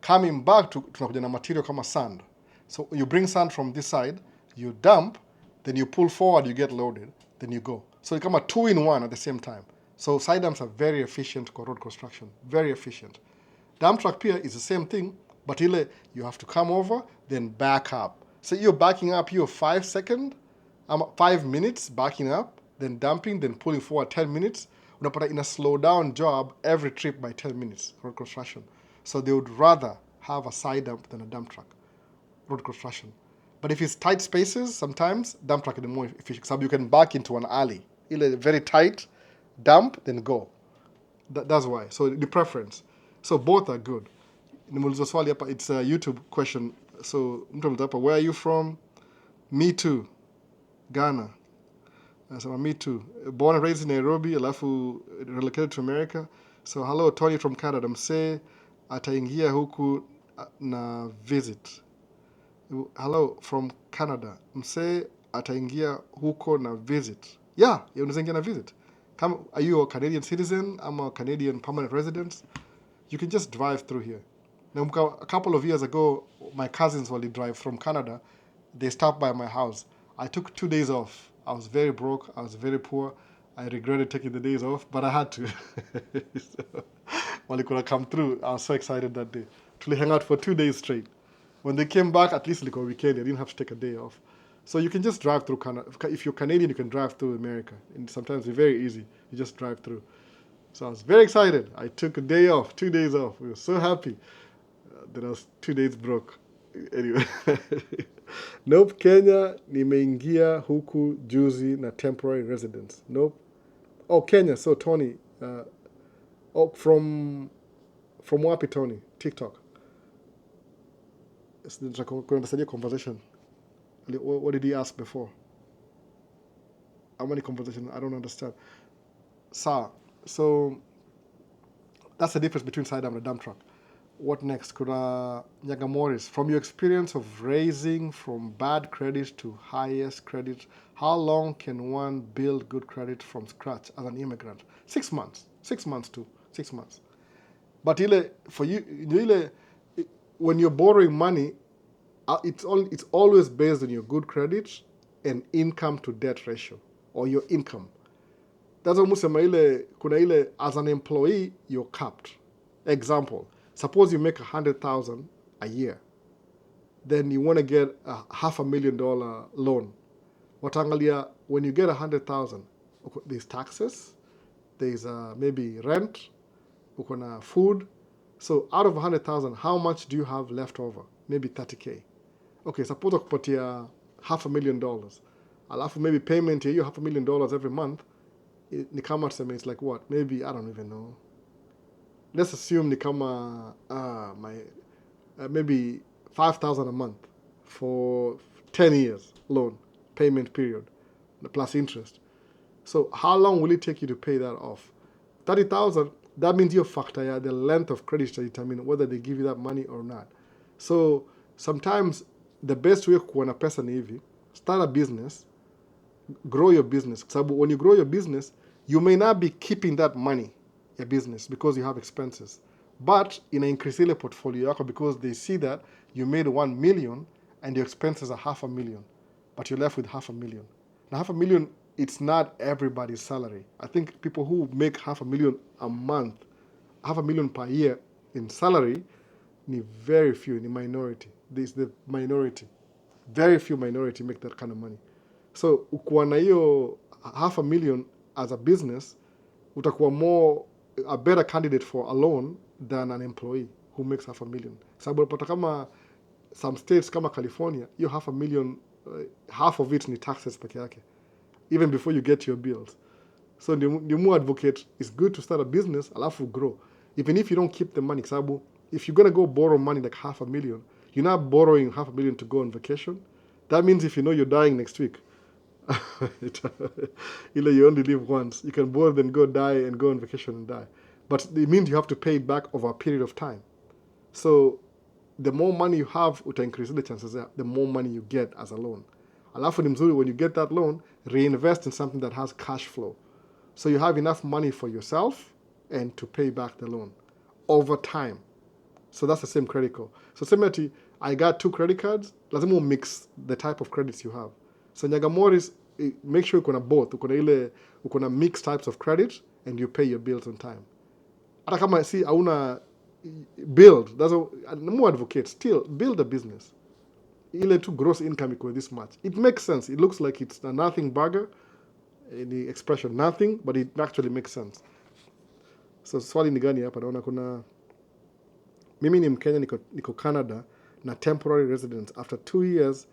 Coming back tunakuja na material kama sand. So you bring sand from this side, you dump, then you pull forward, you get loaded, then you go. So you come a 2-in-1 at the same time. So side dumps are very efficient for road construction, very efficient. Dump truck pier is the same thing, but you have to come over, then back up. So you're backing up, you're 5 minutes backing up, then dumping, then pulling forward 10 minutes. Unapata in a slow down job every trip by 10 minutes, road construction. So they would rather have a side dump than a dump truck, road construction. But if it's tight spaces, sometimes dump truck is more efficient. So you can back into an alley. Very tight, dump, then go. That's why. So the preference. So both are good. It's a YouTube question. So where are you from? Me too. Ghana. Anasema me too. Born and raised in Nairobi, alafu relocated to America. So hello Tony from Canada. Msee ataingia huku na visit. Hello from Canada. Msee ataingia huko na visit. Yeah, unaweza ingia na visit. Are you a Canadian citizen? I'm a Canadian permanent resident. You can just drive through here. Now, a couple of years ago, my cousins were drive from Canada. They stopped by my house. I took 2 days off. I was very broke. I was very poor. I regretted taking the days off, but I had to. So, when they could come through, I was so excited that day. To hang out for 2 days straight. When they came back, at least like a weekend, I didn't have to take a day off. So you can just drive through Canada. If you're Canadian, you can drive through America. And sometimes it's very easy. You just drive through. So I was very excited. I took a day off, 2 days off. We were so happy. Then I was 2 days broke. Anyway. Nope, Kenya, nimeingia huku juzi na temporary residence. Nope. Oh, Kenya. So Tony, from wapi Tony? TikTok. Conversation. What did he ask before? How many conversations? I don't understand. So that's the difference between sidearm and a dump truck. What next? Kuna Nyagamoris, from your experience of raising from bad credit to highest credit, how long can one build good credit from scratch as an immigrant? 6 months. 6 months too. 6 months. But for you, when you're borrowing money, it's always based on your good credit and income to debt ratio, or your income. That's almost kuna as an employee, you're capped. Example, suppose you make 100,000 a year, then you want to get a $500,000 loan. Watangalia, when you get 100,000, there's taxes, there's maybe rent, ukona food. So out of 100,000, how much do you have left over? Maybe 30K. Okay, suppose akupatia $500,000. Alafu maybe payment hiyo $500,000 every month. Ni kama tuseme, it's like what? Maybe, I don't even know. Let's assume ni kama maybe 5,000 a month for 10 years loan payment period plus interest. So how long will it take you to pay that off? 30,000, that means you factor the length of credit to determine whether they give you that money or not. So sometimes the best way kuwa na pesa ni hivi, start a business, grow your business. So when you grow your business, you may not be keeping that money, your business, because you have expenses. But in an increase ile portfolio yako, because they see that you made 1 million and your expenses are $500,000, but you're left with $500,000. Now $500,000, it's not everybody's salary. I think people who make $500,000 a month, $500,000 per year in salary, ni very few, ni minority. This is the minority. Very few minority make that kind of money. So ukiwa na hiyo $500,000 as a business, utakuwa a better candidate for a loan than an employee who makes $500,000. Sababu unapata kama some states kama California, hiyo $500,000, half of it ni taxes peke yake, even before you get your bills. So the more advocate, it's good to start a business, alafu grow. Even if you don't keep the money, sababu if you're going to go borrow money like $500,000, you're not borrowing $500,000 to go on vacation. That means if you know you're dying next week, you only live once. You can borrow, then go die and go on vacation and die. But it means you have to pay it back over a period of time. So the more money you have, uta increase the chances the more money you get as a loan. Alafu ni mzuri, when you get that loan, reinvest in something that has cash flow. So you have enough money for yourself and to pay back the loan over time. So that's the same credit card. So similarly, I got 2 credit cards. Lazima mix the type of credits you have. So Nyagamoris, make sure ukona both. Ukona mixed types of credit and you pay your bills on time. Hata kama si hauna build, that's more advocate. Still build a business. Ile tu gross income iko this much. It makes sense. It looks like it's a nothing burger. The expression nothing, but it actually makes sense. So swali ni gani hapa? Naona kuna mimi ni Mkenya, niko Canada na temporary residence. After 2 years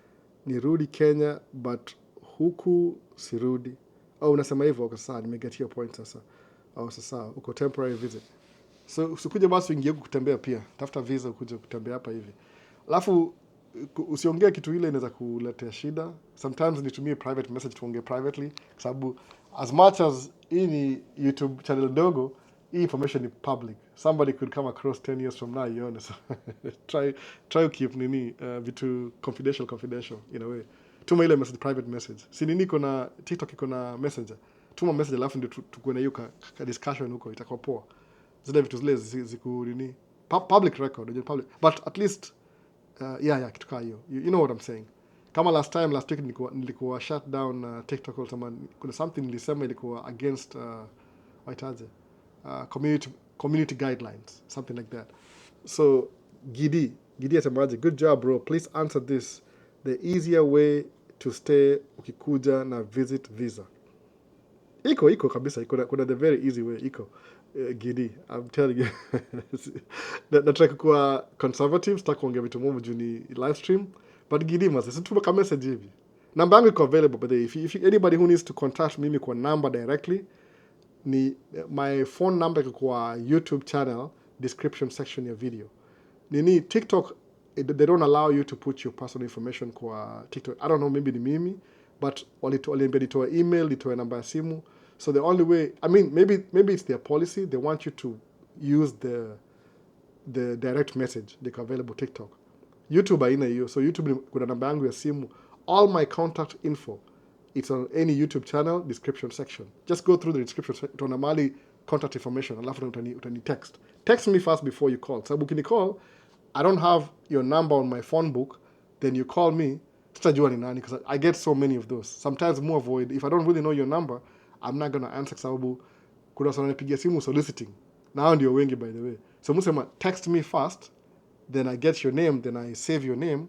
nirudi Kenya, but huku sirudi. Unasema hivyo, okay, sasa nimeget your point sasa. Sasa uko temporary visit. So usikuja basi uingie kutembea pia. Tafuta visa ukuje kutembea hapa hivi. Alafu usiongee kitu ile inaweza kuletea shida. Sometimes nitumie private message tuongee privately, kwa sababu as much as hii ni YouTube channel dogo, hii information ni public. Somebody could come across 10 years from now ione. So try to keep vitu confidential in a way. Tuma ile message, private message. Si nini kuna TikTok iko na messenger. Tuma message alafu ndio tukue na hiyo ka discussion huko, itakuwa poa. Zile vitu zile ziku nini public record, public, but at least kitu kaa hiyo. You know what I'm saying. Kama last week nilikuwa shut down TikTok or kuna something nilisema ilikuwa against waitaje community guidelines, something like that. So Gidi atamaje, good job bro, please answer this, the easier way to stay ukikuja na visit visa. Iko kabisa, kuna the very easy way, iko Gidi, I'm telling you. Nataka kuwa conservative, sitaki kuongea vitu moja juu ni live stream, but Gidi must situma kama message hivi. Namba yangu iko available, but if anybody who needs to contact mimi kwa number directly, ni my phone number iko kwa YouTube channel description section ya video. Nini TikTok, they don't allow you to put your personal information kwa TikTok. I don't know, maybe ni mimi, but waliambia nitoa email, nitoa namba ya simu. So the only way, I mean, maybe it's their policy. They want you to use the direct message. They're available TikTok. YouTube haina hiyo. So YouTube kuna namba yangu ya simu. All my contact info, it's on any YouTube channel description section. Just go through the description section. Utaona mahali contact information. Alafu utani text. Text me first before you call. Sababu ukini call, I don't have your number on my phone book. Then you call me. Sitajua ni nani, because I get so many of those. Sometimes more avoid. If I don't really know your number, I'm not gonna answer, sababu kuna sana nipigia simu soliciting. Na hao ndio wengi, by the way. So musema text me first, then I get your name, then I save your name,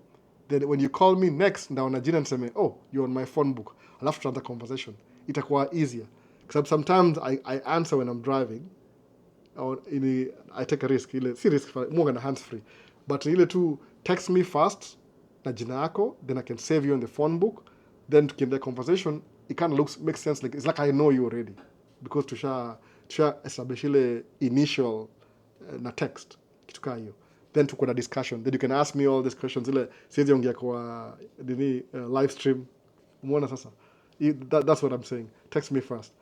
then when you call me next, ndaona jina niseme, oh, you're on my phone book. Alafu tuanza conversation. Itakuwa easier. Because sometimes I answer when I'm driving, or I take a risk. Si risk, more than hands free. But ile tu text me first na jina yako, then I can save you on the phone book. Then to keep the conversation, it kind of makes sense. Like it's like I know you already, because tusha establish ile initial na text kitu kaa hiyo. Then tuko na discussion. Then you can ask me all these questions. Ile siwezi ongea kwa live stream. Umeona sasa? That's what I'm saying. Text me first.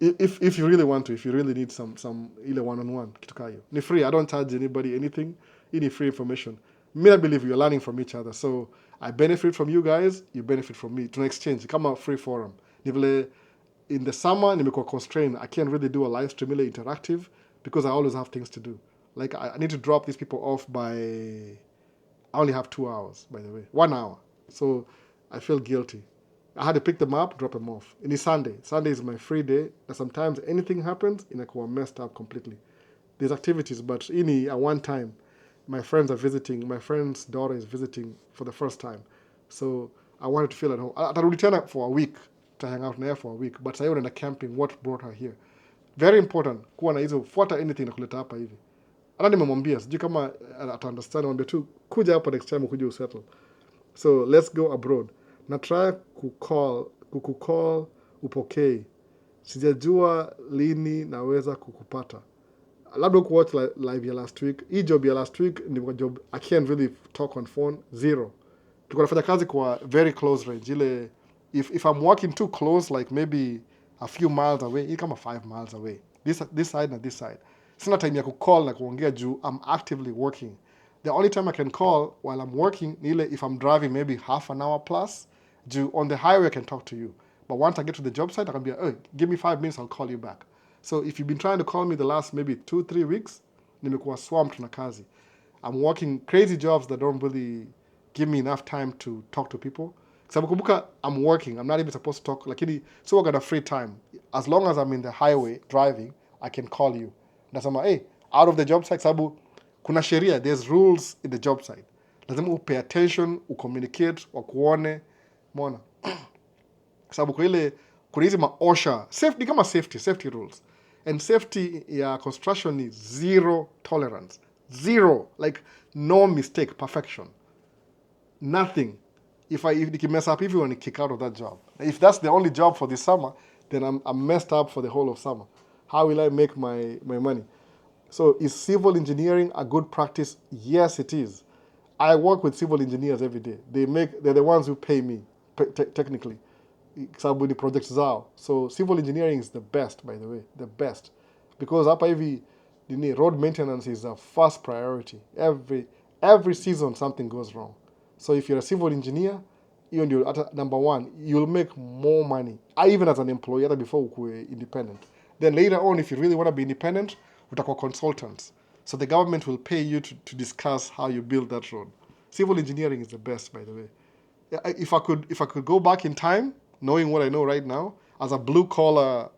If you really want to, if you really need some ile one-on-one, kitu kaa hiyo. Ni free. I don't charge anybody anything. Any free information. Me, I believe you're learning from each other. So I benefit from you guys, you benefit from me. To exchange, kama free forum. Nivile in the summer, nimekuwa constrained. I can't really do a live stream ile interactive because I always have things to do. Like I need to drop these people off by, I only have 2 hours, by the way. 1 hour. So I feel guilty. I had to pick them up, drop them off. And it's Sunday. Sunday is my free day. And sometimes anything happens, inakuwa messed up completely. There's activities, but at one time, my friends are visiting. My friend's daughter is visiting for the first time. So I wanted to feel at home. Atarudi tena for a week, to hang out there for a week. But sasa na camping, what brought her here? Very important, kuwa na hizo, fuata anything na kuleta hapa hivi. Hata nimemwambia, sijui kama ata-understand, mwambia tu, kuja hapa next time ukuje usettle. So let's go abroad. Na try kukukall upokei. Sijajua lini naweza kukupata. Labda kuwatch live ya last week. Hii job ya last week ni job I can't really talk on phone. Zero. Tulikuwa nafanya kazi kwa very close range. Ile if I'm walking too close, like maybe a few miles away, hii kama 5 miles away. This side na this side. Sina time ya kucall na kuongea juu I'm actively working. The only time I can call while I'm working ni ile if I'm driving maybe half an hour plus. Juu on the highway I can talk to you. But once I get to the job site, I can be, hey, give me 5 minutes, I'll call you back. So if you've been trying to call me the last maybe 2-3 weeks, nimekuwa swamped na kazi. I'm working crazy jobs that don't really give me enough time to talk to people. Sababu kumbuka, I'm working, I'm not even supposed to talk, lakini so I got a free time. As long as I'm in the highway driving, I can call you. Nasema, hey, out of the job site, sababu kuna sheria, there's rules in the job site. Lazima pay attention, communicate, wakuone, mona. Sababu kwa ile kuna hizi maosha, safety kama safety rules. And safety ya construction is zero tolerance. Zero. Like no mistake, perfection. Nothing. If you mess up, if you want to kick out of that job. If that's the only job for this summer, then I'm messed up for the whole of summer. How will I make my money? So is civil engineering a good practice? Yes, it is. I work with civil engineers every day. They're the ones who pay me technically. Sababu ni projects zao. So civil engineering is the best, by the way, the best, because hapa hivi road maintenance is a first priority. Every season something goes wrong. So if you're a civil engineer, you're at number one, you'll make more money. Even as an employee, hata before ukue independent. Then later on, if you really want to be independent, utakuwa consultants. So the government will pay you to discuss how you build that road. Civil engineering is the best, by the way. If I could go back in time, knowing what I know right now, as a blue collar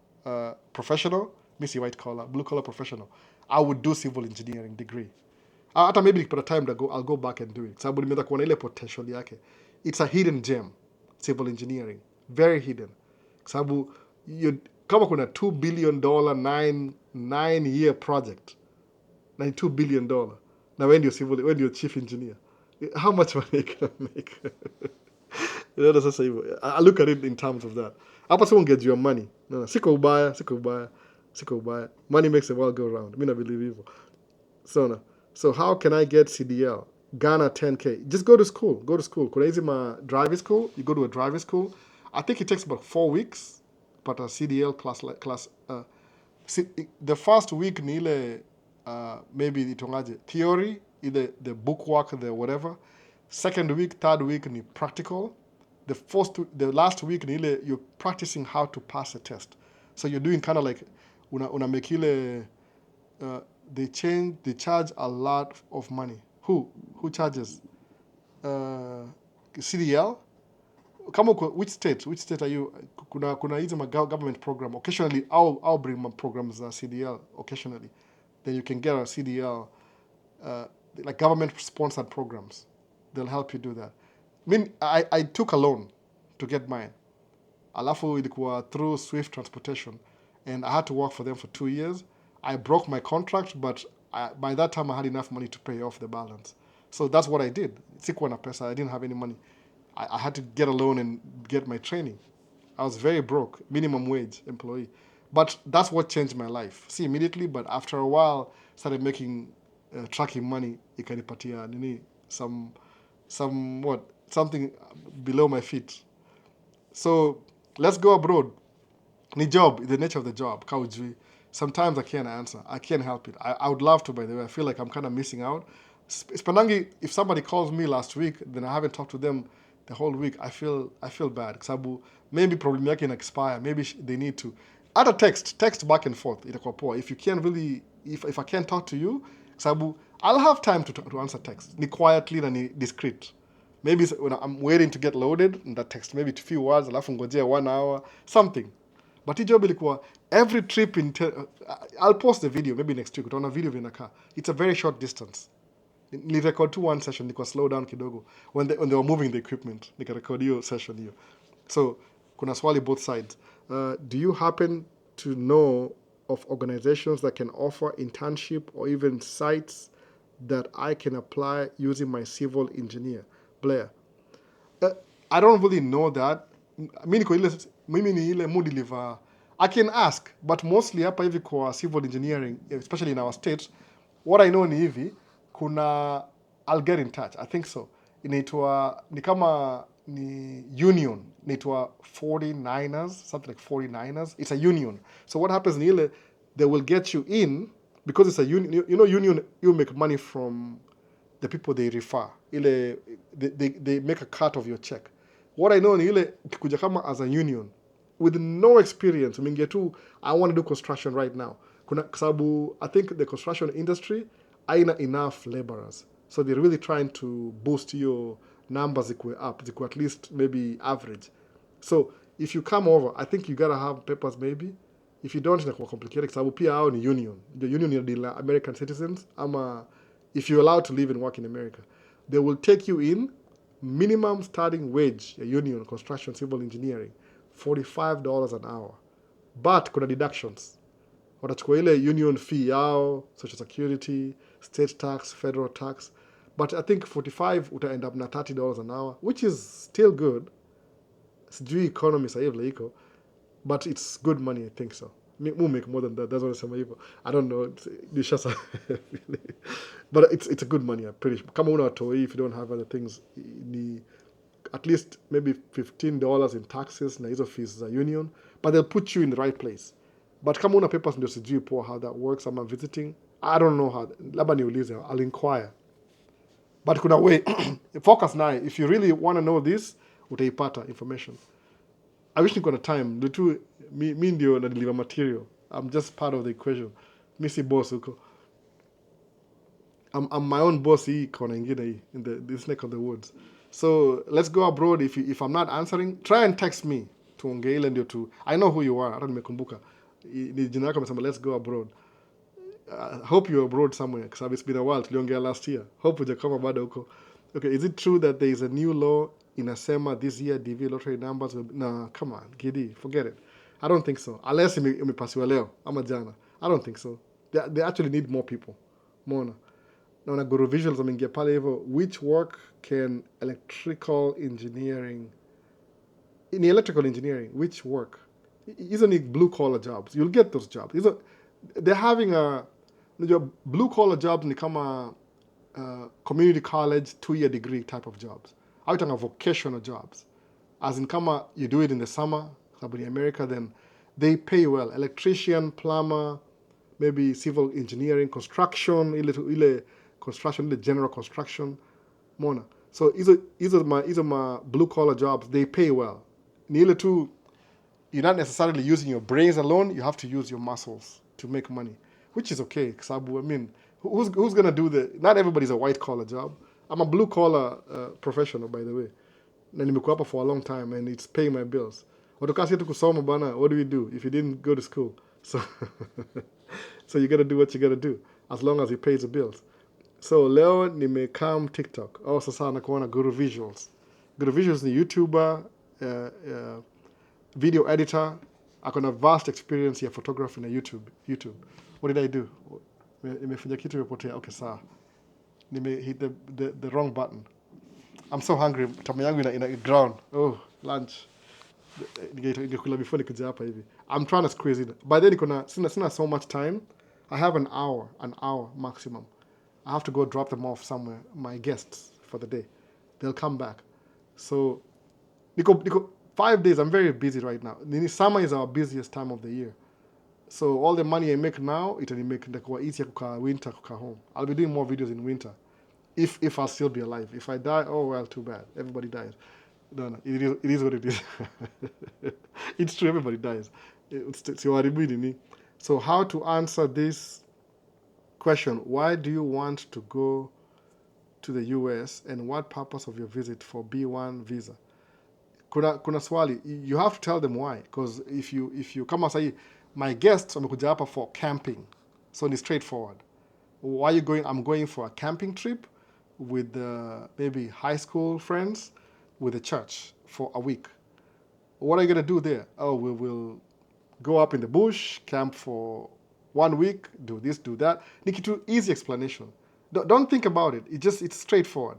professional, missy white collar, blue collar professional, I would do civil engineering degree. Hata maybe nikipata time I'll go back and do it. Sababu nimeanza kuona ile potential yake. It's a hidden gem, civil engineering, very hidden. Sababu kama kuna $2 billion 9-year project, $92 billion. Now when you're chief engineer, how much money can I make? Sasa hivyo. I look at it in terms of that. Hapa si ungejua money. No, siko ubaya. Money makes the world go round. Mimi na believe hivyo. So how can I get CDL? Ghana 10K. Just go to school. Kuna hizi driving school. You go to a driving school. I think it takes about 4 weeks. But a CDL class. The first week ni ile maybe itongaje theory, either the bookwork, the whatever. Second week, third week ni practical. The last week ni ile you're practicing how to pass a test. So you're doing kind of like una make ile they charge a lot of money. Who charges? CDL? Kama which state are you? Kuna hizi government program. Occasionally I'll bring my programs CDL occasionally. Then you can get a CDL like government sponsored programs. They'll help you do that. I took a loan to get mine. Alafu ilikuwa through Swift Transportation, and I had to work for them for 2 years. I broke my contract, but by that time I had enough money to pay off the balance. So that's what I did. Sikuwa na pesa, I didn't have any money. I had to get a loan and get my training. I was very broke, minimum wage employee. But that's what changed my life. See, immediately, but after a while, started making tracking money. Ikanipatia nini something below my feet. So let's go abroad. Ni job, the nature of the job. Kaujui. Sometimes I can't answer. I can't help it. I would love to, by the way. I feel like I'm kind of missing out. Spanangi, if somebody calls me last week, then I haven't talked to them the whole week. I feel bad. Sabu, maybe problem yake can expire. Maybe they need to. Add a text back and forth. Itakuwa poa. If you can't really, if I can't talk to you, sabu, I'll have time to answer text. Ni quietly na ni discreet. Maybe when I'm waiting to get loaded, in that text, maybe a few words, alafu ngojea 1 hour, something. But hii job ilikuwa every trip I'll post the video maybe next week. Utaona video vinaka. It's a very short distance. Nilirecord 1 session, nilikuwa slow down kidogo when they were moving the equipment. Nikarecord hiyo session hiyo. So kuna swali both sides. Do you happen to know of organizations that can offer internship or even sites that I can apply using my civil engineer? Blair. I don't really know that. Mimi ni ile mood deliver. I can ask, but mostly hapa hivi kwa civil engineering, especially in our state, what I know ni hivi, I'll get in touch. I think so. Inaitwa ni kama ni union, inaitwa 49ers, something like 49ers. It's a union. So what happens ni ile, they will get you in because it's a union. You know, union, you make money from the people they refer. They make a cut of your check. What I know ni ile ukikuja kama as a union with no experience, I want to do construction right now. Sababu I think the construction industry haina enough laborers. So they're really trying to boost your numbers zikuwe up, zikuwe at least maybe average. So if you come over, I think you gotta have papers maybe. If you don't, inakuwa complicated. Sababu pia hao ni union. The union ni deal American citizens. Ama if you're allowed to live and work in America, they will take you in. Minimum starting wage, a union, construction, civil engineering, $45 an hour. But kuna deductions. Watachukua ile union fee yao, social security, state tax, federal tax. But I think 45 uta end up na $30 an hour, which is still good. Sijui economy sa hivyo iko, but it's good money, I think so. We'll make more than that. That's what I'm saying. I don't know. It's just but it's a good money. I'm pretty sure. Kama una watoi, if you don't have other things, ni at least maybe $15 in taxes na hizo fees za union, but they'll put you in the right place. But kama una papers ndio sijui poa how that works. I'm visiting. I don't know how. Labda niulize. I'll inquire. But kuna way focus naye. If you really want to know this, utaipata information. I wish niko na time. The two mi ndio na deliver material. I'm just part of the equation. Mi si boss huko. I'm my own boss hii kona ingine hii in this neck of the woods. So let's go abroad. If I'm not answering, try and text me. Tuongee ile ndio tu. I know who you are. Hata nimekumbuka. Ni jina yako amesema let's go abroad. Hope you're abroad somewhere because it's been a while. Tuliongea last year. Hope hujakoma bado huko. Okay, is it true that there is a new law inasema this year DV lottery numbers will... No, come on, Gidi, forget it. I don't think so. Unless imepasiwa leo ama jana. I don't think so. They actually need more people. Mona. Now na guru visuals ameingia pale hivyo, which work can electrical engineering in electrical engineering, which work? Hizo ni blue collar jobs. You'll get those jobs. They're having a blue collar jobs ni kama community college 2-year degree type of jobs. Out on vocational jobs. As in kama you do it in the summer, in America, then they pay well. Electrician, plumber, maybe civil engineering, construction, ile construction, ile general construction, mona. So these are my blue collar jobs. They pay well. Ni ile tu, you're not necessarily using your brains alone. You have to use your muscles to make money, which is okay. I mean, who's gonna do not everybody's a white collar job. I'm a blue collar professional, by the way. Na nimekuwa hapa for a long time and it's paying my bills. Watokasi tu kusoma bana, what do we do if you didn't go to school? So so you gotta do what you gotta do as long as it pays the bills. So leo nimekam TikTok. Oh, sasa nakuona Guru Visuals. Guru Visuals ni YouTuber, video editor. Akona vast experience ya photography na YouTube. What did I do? Nimefanya kitu imepotea. Okay, sawa. Hit the wrong button. I'm so hungry. Tamu yangu ina ground. Oh, lunch. Ningekula before nikuja hapa hivi. I'm trying to squeeze it. By then sina so much time. I have an hour maximum. I have to go drop them off somewhere, my guests for the day. They'll come back. So niko 5 days. I'm very busy right now. Summer is our busiest time of the year. So all the money I make now, it'll make ndakuwa easier kukaa winter, kukaa home. I'll be doing more videos in winter. If I'll still be alive. If I die, oh well, too bad. Everybody dies. No, it is what it is. It's true, everybody dies. So how to answer this question? Why do you want to go to the US and what purpose of your visit for B1 visa? Kuna swali, you have to tell them why. Because if you kama sahi, my guests wamekuja hapa for camping. So it's straightforward. Why are you going? I'm going for a camping trip with maybe high school friends with the church for a week. What are you going to do there? Oh, we will go up in the bush, camp for 1 week, do this, do that. Nikitu, easy explanation. Don't think about it. It's straightforward.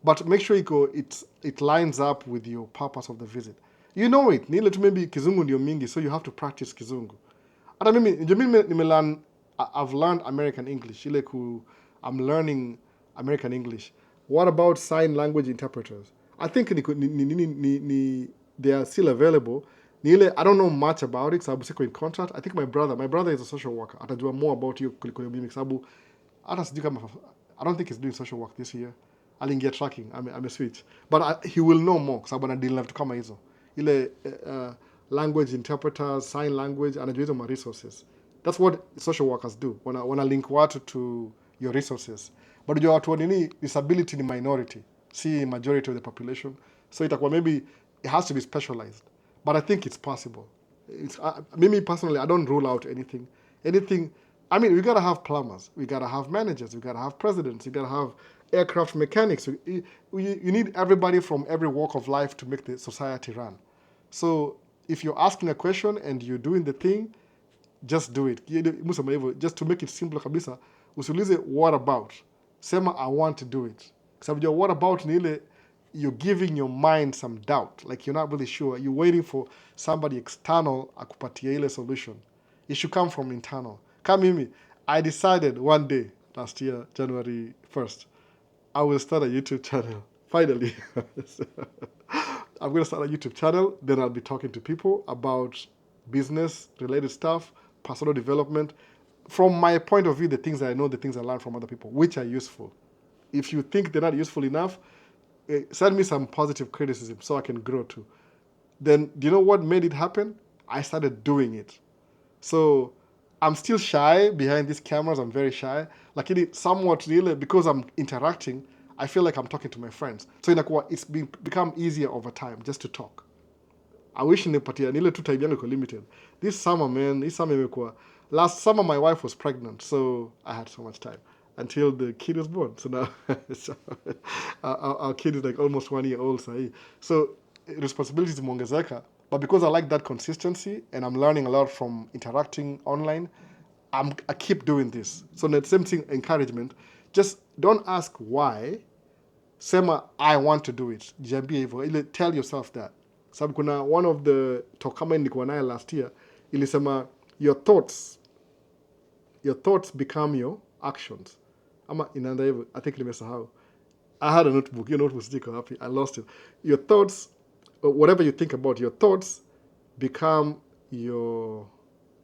But make sure it lines up with your purpose of the visit. You know it. Nile tu maybe kizungu ndio mingi, so you have to practice kizungu. Hata mimi I've learned American English. I'm learning American English. What about sign language interpreters? I think they are still available. I don't know much about it, sababu siko in contract. I think my brother is a social worker. Atajua more about you kuliko mimi sababu hata sijui kama I don't think he's doing social work this year. Aliingia tracking, I'm a switch. But he will know more sababu anadili na vitu kama hizo. Language interpreters, sign language, anajua hizo ma resources. That's what social workers do. Wana link watu to your resources. But unajua watu nini, disability ni minority, see majority of the population. So itakuwa maybe it has to be specialized. But I think it's possible. Me personally, I don't rule out anything. I mean, we gotta have plumbers, we gotta have managers, we gotta have presidents, we gotta have aircraft mechanics. You need everybody from every walk of life to make the society run. So if you're asking a question and you're doing the thing, just do it. Just to make it simpler kabisa, usiulize what about. Sema I want to do it. Sababu what about ni ile you're giving your mind some doubt, like you're not really sure. You're waiting for somebody external akupatie ile solution. It should come from internal. Come in me. I decided one day last year, January 1st, I will start a YouTube channel. Finally. I'm going to start a YouTube channel. Then I'll be talking to people about business related stuff, personal development. From my point of view, the things I know, the things I learn from other people, which are useful. If you think they're not useful enough, send me some positive criticism so I can grow too. Then, do you know what made it happen? I started doing it. So I'm still shy behind these cameras. I'm very shy. Like it somewhat really, because I'm interacting, I feel like I'm talking to my friends. So it's become easier over time just to talk. I wish nipatia nile tu time yangu iko limited. This summer, man, imekuwa. Last summer my wife was pregnant, so I had so much time until the kid was born. So now our kid is like almost 1 year old. So responsibilities imeongezeka. But because I like that consistency and I'm learning a lot from interacting online, I keep doing this. So the same thing, encouragement. Just don't ask why. Sema, I want to do it. Jiambie hivyo. Tell yourself that. Sababu kuna one of the talk kama nilikuwa naye last year, ilisema your thoughts become your actions. Ama inaenda hivyo, I think nimesahau. I had a notebook. Your notebook still happy. I lost it. Your thoughts, whatever you think about, your thoughts become your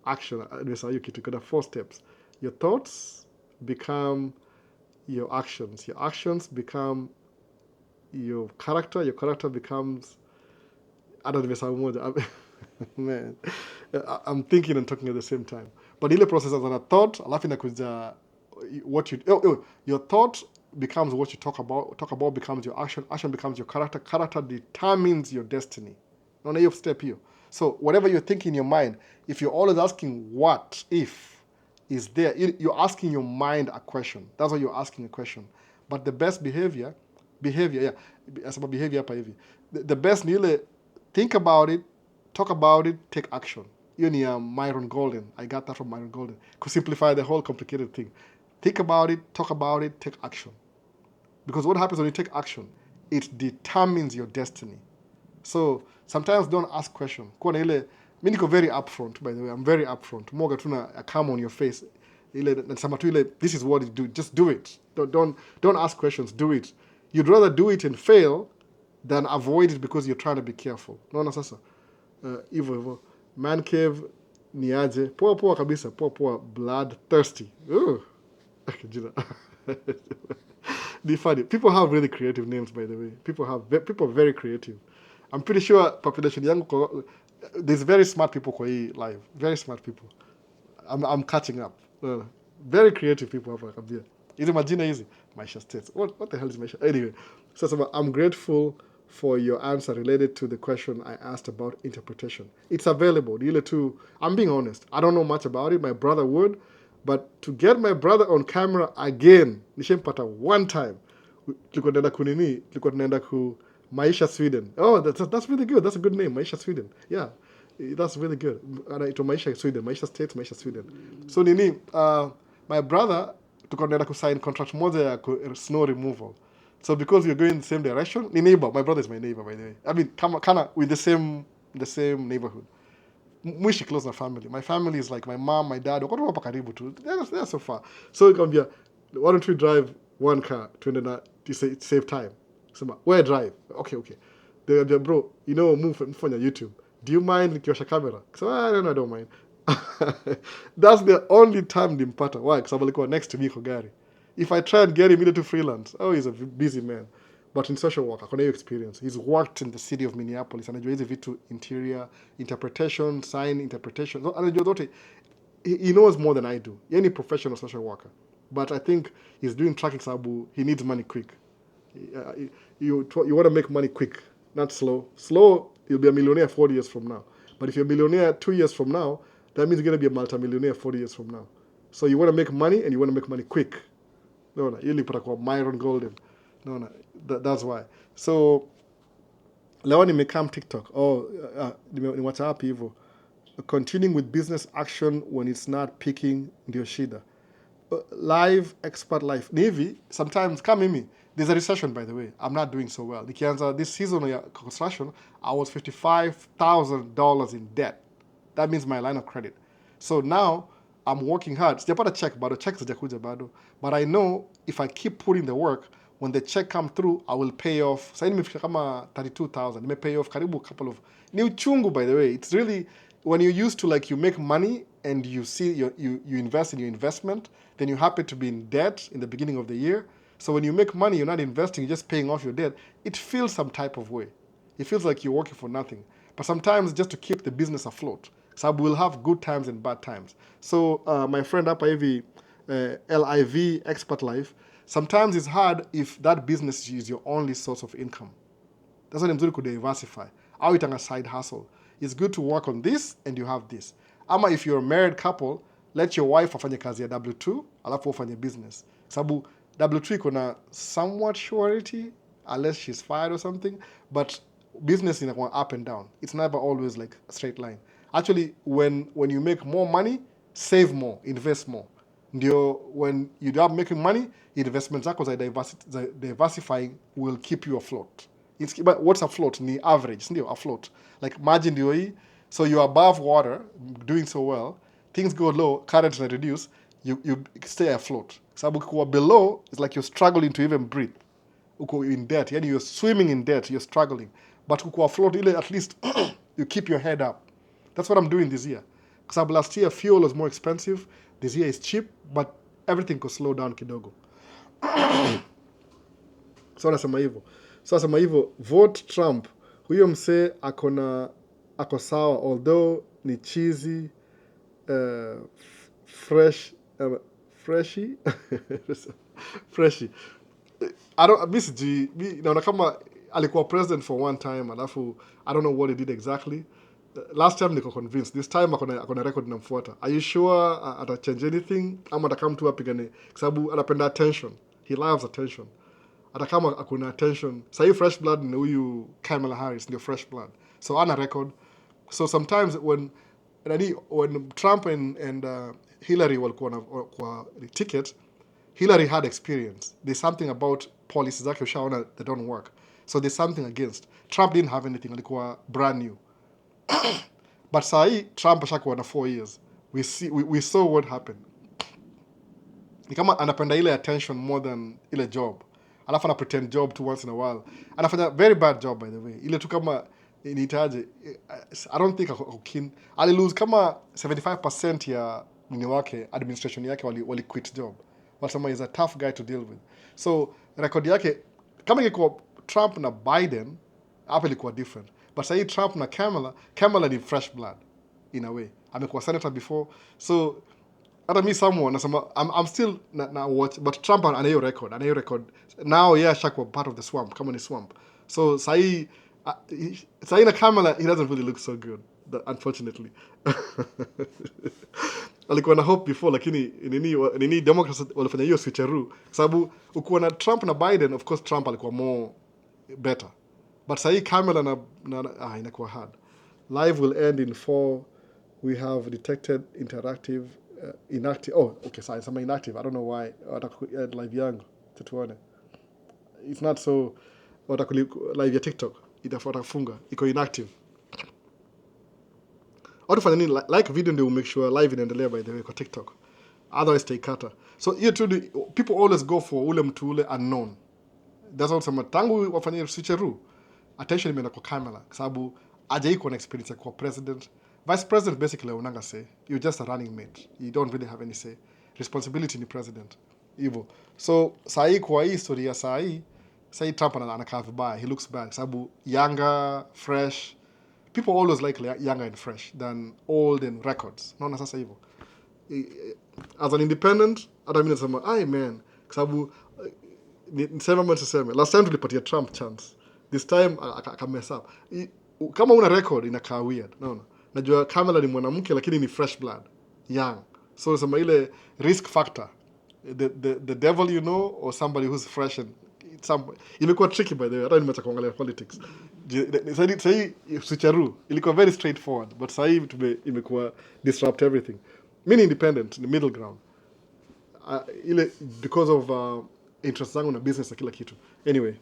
action. Nimesahau kitu. Kuna 4 steps. Your thoughts become your actions. Your actions become your character. Your character becomes... I don't know. Man, I'm thinking and talking at the same time. But ile process as a thought, alafu inakuja what you... your thought becomes what you talk about. Talk about becomes your action. Action becomes your character. Character determines your destiny. Naona hiyo step hiyo. So whatever you're thinking in your mind, if you're always asking what if is there, you're asking your mind a question. That's why you're asking a question. But the best behavior, as about behavior hapa hivi. The best ni ile think about it, talk about it, take action. Hiyo ni Myron Golden. I got that from Myron Golden. To simplify the whole complicated thing. Think about it, talk about it, take action. Because what happens when you take action? It determines your destiny. So sometimes don't ask questions. Kwa na ile, mimi niko very upfront, by the way. I'm very upfront. Moga tuna a calm on your face. Ile nasema tu ile, this is what you do. Just do it. Don't ask questions. Do it. You'd rather do it and fail than avoid it because you're trying to be careful. Naona sasa. Hivyo. Man cave ni aje. Poa kabisa. Poa. Blood thirsty. Jina. Funny. People have really creative names, by the way. People are very creative. I'm pretty sure population yangu, there's very smart people kwa hii live. Very smart people. I'm catching up. Very creative people hapa kabisa. Hizi majina hizi. Maisha states. What the hell is Maisha? Anyway, so I'm grateful for your answer related to the question I asked about interpretation. It's available. I'm being honest. I don't know much about it. My brother would. But to get my brother on camera again, nishempata one time. Tulikuwa tunaenda ku Maisha, Sweden. Oh, that's really good. That's a good name, Maisha, Sweden. Yeah, that's really good. To Maisha, Sweden. Maisha States, Maisha, Sweden. So my brother tulikuwa tunaenda ku sign contract moja ya snow removal. So because we're going in the same direction, my brother is my neighbor, by the way. I mean, kinda with the same neighborhood. Mwishi close na family. My family is like my mom, my dad. Wako hapa karibu tu. They're so far. So ikambia, why don't we drive one car to save time? So where drive? Okay. They're bro, move on your YouTube. Do you mind nikiosha camera? So no, I don't mind. That's the only time nimpata. Why? Because alikuwa next to me kwa gari. If I try and get him into freelance, he's a busy man. But in social work, akona hiyo experience. He's worked in the city of Minneapolis. Anajua hizi vitu interior, interpretation, sign interpretation. So, anajua zote. He knows more than I do. Any professional social worker. But I think he's doing tracking sabu. He needs money quick. You want to make money quick, not slow. Slow, you'll be a millionaire 40 years from now. But if you're a millionaire 2 years from now, that means you're going to be a multimillionaire 40 years from now. So you want to make money and you want to make money quick. No, ili pata kwa Myron Golden. No, that's why. So leo nimekam TikTok. Niwacha hapi hivyo. Continuing with business action when it's not picking ndio shida. Live, expert life. Nivi, sometimes come me. There's a recession, by the way. I'm not doing so well. This season of construction, I was $55,000 in debt. That means my line of credit. So now I'm working hard. Sijapata check bado, check zijakuja bado. But I know if I keep putting the work, when the check come through, I will pay off. Sasa nimefika kama 32,000. Nime pay off karibu couple of. Ni uchungu, by the way. It's really when you're used to like you make money and you see you invest in your investment, then you happen to be in debt in the beginning of the year. So when you make money, you're not investing, you're just paying off your debt. It feels some type of way. It feels like you're working for nothing. But sometimes just to keep the business afloat. So we'll have good times and bad times. So my friend hapa hivi LIV Expert Life, sometimes it's hard if that business is your only source of income. That's why ni mzuri kudiversify. Au itanga side hustle. It's good to work on this and you have this. Ama if you're a married couple, let your wife afanye kazi ya W2, alafu ufanye business. Sababu W2 iko na somewhat surety, unless she's fired or something, but business inakuwa up and down. It's never always like a straight line. Actually, when you make more money, save more, invest more. Ndio, when you are making money, investments zako za diversifying will keep you afloat. But what's afloat? Ni average, ndio afloat. Like margin ndio hii, so you're above water, doing so well, things go low, currents are reduced, you stay afloat. Sababu ukikuwa below, it's like you're struggling to even breathe. Uko in debt, yani you're swimming in debt, you're struggling. But ukikuwa afloat, ile at least you keep your head up. That's what I'm doing this year. Because last year, fuel was more expensive. This year is cheap, but everything could slow down kidogo. So nasema hivyo, vote Trump. Huyo msee ako sawa, although ni cheesy, freshy. Naona kama alikuwa president for one time, alafu I don't know what he did exactly. Last time niko convinced. This time akona record namfuata. Are you sure atachange anything? Ama atakam tu apigane? Sababu anapenda attention. He loves attention. Atakama akuna attention. Sahi fresh blood ni huyu Kamala Harris, ndio fresh blood. So ana record. So sometimes when Trump and Hillary walikuwa kwa ticket, Hillary had experience. There's something about policies zake ushaona that don't work. So there's something against. Trump didn't have anything. Alikuwa brand new. But sahi Trump ashakuwa na 4 years. We saw what happened. Ni kama anapenda ile attention more than ile job. Alafu ana pretend job to once in a while. Anafanya very bad job, by the way. Ile tu kama initaje, I don't think ako keen. Ali lose kama 75% ya nini wake, administration yake wali quit job. Wasema is a tough guy to deal with. So record yake kama ingekuwa Trump na Biden, hapo ilikuwa different. But sahi Trump na Kamala ni fresh blood in a way. Amekuwa senator before. So hata mi someone nasema I'm still na watch, but Trump ana hiyo record. Now yeah, shakuwa part of the swamp, kama ni swamp. So sahi na Kamala, he doesn't really look so good, unfortunately. Alikuwa na hope before, lakini nini Democrats walifanya hiyo switcheroo. Sababu ukiwa na Trump na Biden, of course Trump alikuwa more better. But sahi Kamala inakuwa hard. Live will end in 4. We have detected interactive, inactive. Oh, okay, sorry, some inactive. I don't know why. Live yangu tutuone. It's not so. Live ya TikTok itafunga iko inactive. Fanya nini? Like video ndio make sure live inaendelea, by the way, kwa TikTok. Otherwise take cutter. So here too, people always go for ule mtu ule unknown. That's what some tangu wafanye switcheroo. Attention imeenda kwa Kamala sababu ajai kuwa na experience ya kuwa president. Vice president basically unanga say. You're just a running mate. You don't really have any say. Responsibility ni president. Hivyo. So sahi kwa hii story ya sahi Trump anakaa vibaya. He looks bad sababu younger, fresh. People always like younger and fresh than old and records. Naona sasa hivyo. As an independent, hata mimi nasema, man, sababu niseme. Last time tulipatia Trump chance. This time akamess up. Kama una record inakaa weird. Naona. Najua Kamala ni mwanamke lakini ni fresh blood, young. So sema ile risk factor. The devil you know or somebody who's fresh and imekuwa tricky, by the way. Hata nimeacha kuangalia politics. Sahi switcheroo ilikuwa very straightforward, but sahi imekuwa disrupt everything. Mimi independent, the middle ground. Ile because of interest zangu na business na kila kitu. Anyway,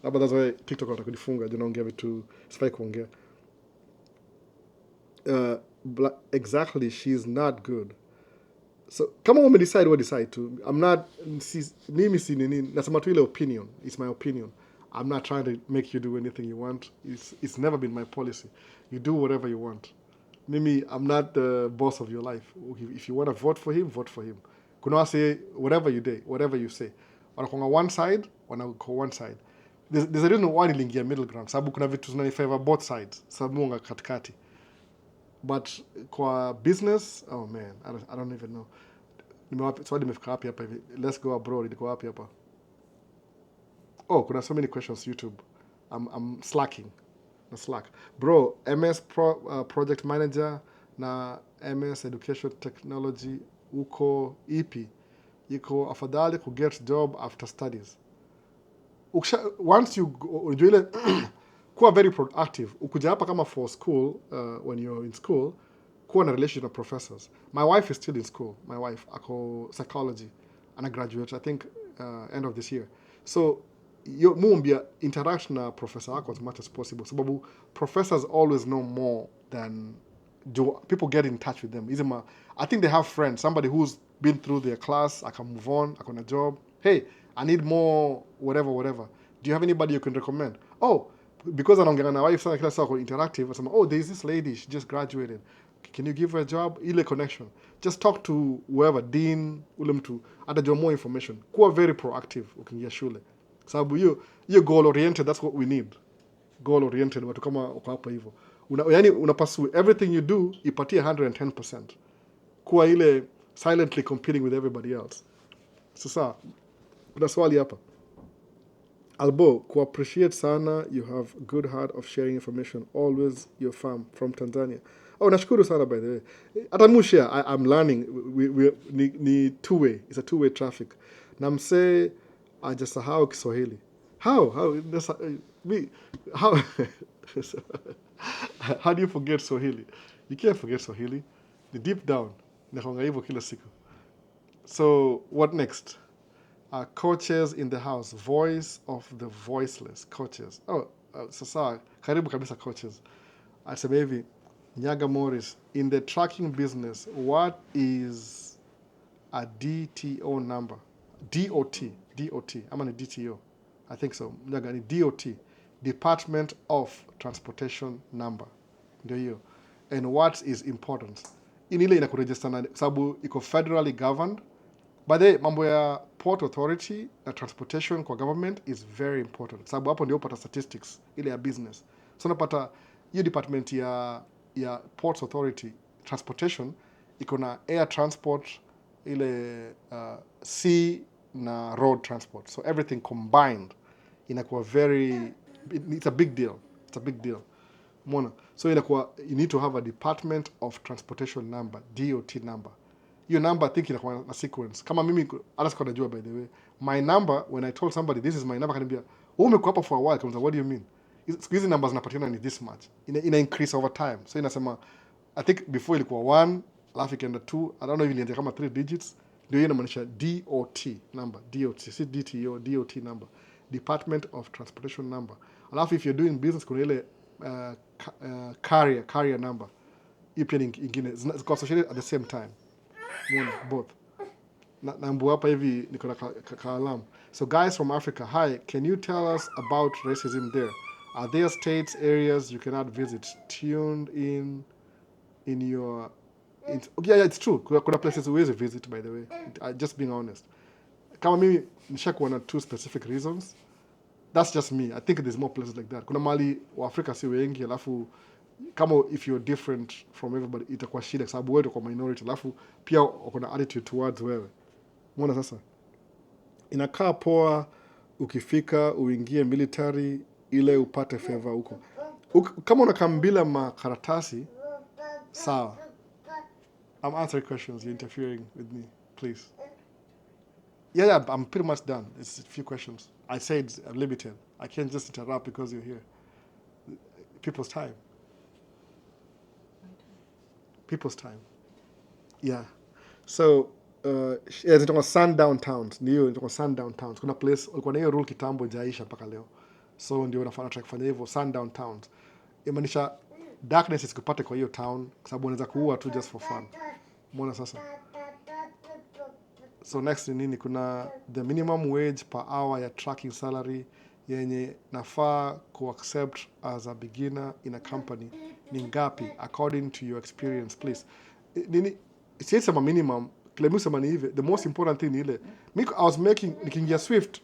that's why TikTok watakudifunga, naongea vitu sifai kuongea. exactly, she's not good. So kama umedecide we decide to. I'm not mimi si nini nasema tu ile opinion. It's my opinion. I'm not trying to make you do anything you want. It's never been my policy. You do whatever you want. Mimi, I'm not the boss of your life. If you want to vote for him, vote for him. Kuna wase whatever you say. Wanakonga one side, wanako one side. There's a reason why nilingia middle ground. Sababu kuna vitu zinanifavor both sides. Sababu nga katikati. But kwa business, oh man, I don't even know. Swali nimefika wapi hapa hivi. Let's go abroad. Ilikuwa wapi hapa? Oh, kuna so many questions YouTube. I'm slacking. Na Slack. Bro, MS Project Manager na MS Education Technology uko ipi? Iko afadhali ku get job after studies. Once you unajua ile kuwa very proactive. Ukuja hapa kama for school, when you're in school, kuwa na relationship na professors. My wife is still in school. My wife ako psychology and I graduate I think end of this year. So mumbia interact na professor wako as much as possible sababu professors always know more than people get in touch with them. I think they have friends, somebody who's been through their class, I can move on, I can a job. Hey, I need more whatever. Do you have anybody you can recommend? Oh, because anaongea na wife sana kila saa interactive, oh, there's this lady, she just graduated. Can you give her a job? Ile connection. Just talk to whoever, dean, ule mtu, atajua more information. Kuwa very proactive ukiingia shule. Sababu you goal oriented, that's what we need. Goal oriented, watu kama uko hapa hivyo. Yani unapursue everything you do, ipatie 110%. Kuwa ile silently competing with everybody else. Sasa, kuna swali hapa. Albo, ku appreciate sana, you have good heart of sharing information. Always your fam from Tanzania. Oh, nashukuru sana by the way. Hata mu share, I'm learning. Ni two-way. It's a two-way traffic. Na mse ajasahau Kiswahili. How how do you forget Swahili? You can't forget Swahili. The deep down, nakonga hivyo kila siku. So, what next? Coaches in the house, voice of the voiceless, coaches. Oh, sasa, karibu kabisa coaches. Asema hivi, Nyaga Morris, in the tracking business, what is a DTO number? DOT, I'm on a DTO. I think so. Nyaga ni DOT, Department of Transportation Number. Ndio hiyo. And what is important? Inile inakuregister na sababu iko federally governed. By the way, mambo ya Port Authority na transportation kwa government is very important. Sababu hapo ndio upata statistics ile ya business. So unapata hiyo department ya Ports Authority transportation iko na air transport ile sea na road transport. So everything combined inakuwa it's a big deal. It's a big deal. Mona. So inakuwa you need to have a Department of Transportation number, DOT number. Your number, I think inakuwa a sequence. Kama mimi hata sikuwa najua by the way. My number, when I told somebody this is my number, kanambia, umekuwa hapa for a while. Kama, what do you mean? Siku hizi numbers zinapatiana ni this much. Ina increase over time. So inasema, I think before ilikuwa 1, alafu ikaenda 2, I don't know if ilianzia kama 3 digits. Ndio hiyo inamaanisha DOT number, DOT, si DTO, DOT number, Department of Transportation number. Alafu if you're doing business kuna ile carrier number. Hiyo pia ingine ziko associated at the same time. Both. Nambu hapa hivi niko na kaalam. So guys from Africa, hi, can you tell us about racism there? Are there states, areas you cannot visit? Tuned in your... yeah, it's true. Kuna places huwezi visit, by the way. Just being honest. Kama mimi nishakuwa na 2 specific reasons. That's just me. I think there's more places like that. Kuna mali wa Afrika si wengi, alafu kama if you're different from everybody, itakuwa shida sababu wewe uko minority, alafu pia uko na attitude towards wewe. Mbona sasa? Inakaa poa ukifika uingie military ile upate favor huko. Kama unakaa bila makaratasi, sawa. I'm answering questions. You're interfering with me, please. Yeah, I'm pretty much done. It's a few questions. I said limited. I can't just interrupt because you're here. People's time. People's time. Yeah. So, zinaitwa sundown towns. Ndio zinaitwa sundown towns. Kuna place walikuwa na hiyo rule kitambo jaisha mpaka leo. So ndio nafanya try kufanya hivyo sundown towns. Imaanisha darkness isikupate kwa hiyo town, kwa sababu unaweza kuua tu just for fun. Umeona sasa? So next ni nini? Kuna the minimum wage per hour ya tracking salary yenye nafaa accept as a beginner in a company ni ngapi according to your experience, please. Nini? Siwezi sema minimum, kile mimi sema ni hivi, the most important thing ni ile. I was making nikiingia Swift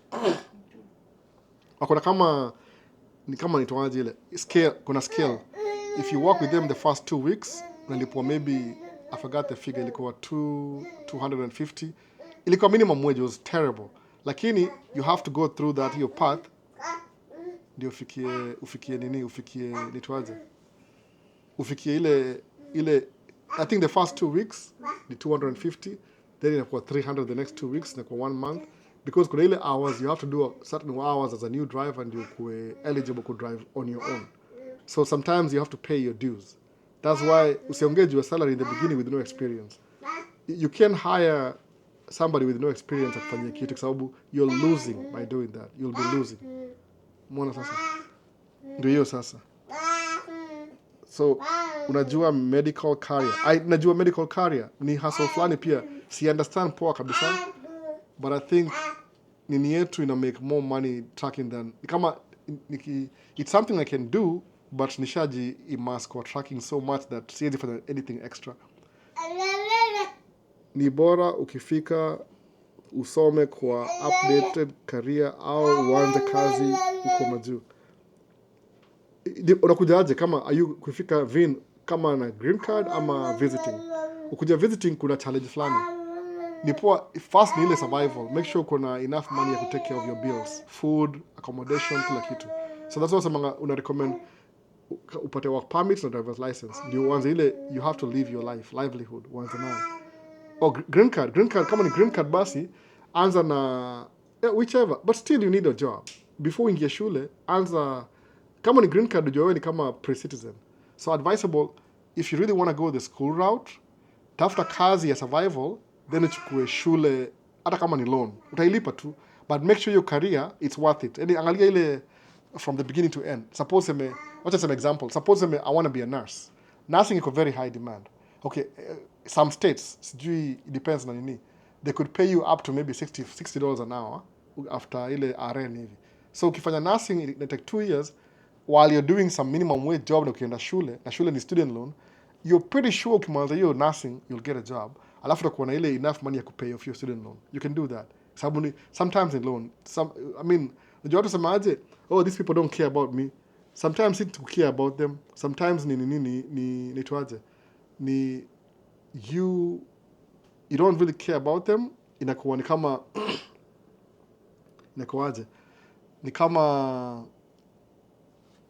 akona kama ni kama nitoaje ile scale, kuna scale. If you work with them the first 2 weeks, unalipwa maybe, I forgot the figure, ilikuwa 250. Ilikuwa minimum wage, was terrible. Lakini you have to go through that your path ndio ufikie nitoaje? Ufikie ile I think the first 2 weeks ni 250, then inakuwa 300 the next 2 weeks, inakuwa 1 month, because kuna ile hours you have to do certain hours as a new driver and you're eligible to drive on your own. So sometimes you have to pay your dues. That's why usiongee your salary in the beginning with no experience. You can't hire somebody with no experience akufanyia kitu kwa sababu you're losing by doing that. You'll be losing. Mbona sasa? Ndio hiyo sasa. So unajua medical carrier. Najua medical carrier ni hustle fulani pia. Si understand poa kabisa. But I think nini yetu ina make more money tracking than kama it's something I can do, but nishaji immerse kwa tracking so much that siwezi fanya anything extra. Ni bora ukifika usome kwa updated career au uanze kazi uko majuu. Unakujaje kama kufika VIN kama na green card ama visiting? Ukuja visiting kuna challenge fulani. Ni poa first ni ile survival. Make sure kuna enough money ya take care of your bills, food, accommodation, kila kitu. So that's also una recommend upate work permit na driver's license. Ndio uanze ile you have to live your life, livelihood. Uanze nayo. Oh, green card kama ni green card basi anza na whichever, but still you need a job before uingie shule. Anza kama ni green card, ujue ni kama pre-citizen. So advisable, if you really want to go the school route, tafuta kazi ya survival, then uchukue shule hata kama ni loan utailipa tu, but make sure your career it's worth it. Yani angalia ile from the beginning to end. Suppose what's an example? Suppose I want to be a nurse. Nursing iko very high demand. Okay, some states, sijui, it depends na nini, they could pay you up to maybe $60 an hour after ile RN hivi. So ukifanya nursing it take 2 years while you're doing some minimum wage job na ukienda shule, na shule ni student loan, you're pretty sure ukimaliza hiyo nursing you'll get a job. Alafu utakuwa na ile enough money ya kupay off your student loan. You can do that. Sababu sometimes in loan, unajua watu semaje, oh these people don't care about me. Sometimes it's to care about them. Sometimes ni tuaje. You don't really care about them. Inakuwa ni kama inakuwaje? Ni kama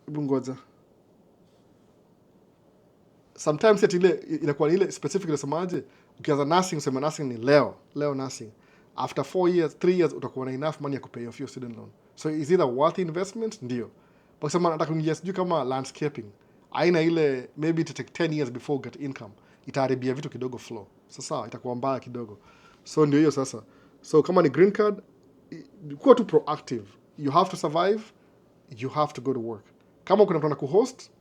bungoja. Sometimes ile inakuwa ile specific inasemaje? Ukianza nursing usema nursing ni leo nursing. After 4 years, 3 years utakuwa na enough money ya kupay off your student loan. So is it a worthy investment? Ndio. Kwa sababu nataka kuingia sijui kama landscaping. Aina ile maybe to take 10 years before get income. Itaharibia vitu kidogo flow. Sasa itakuwa mbaya kidogo. So ndio hiyo sasa. So kama ni green card, kuwa tu proactive. You have to survive, you have to go to work. Kama kuna mtu anakuhost,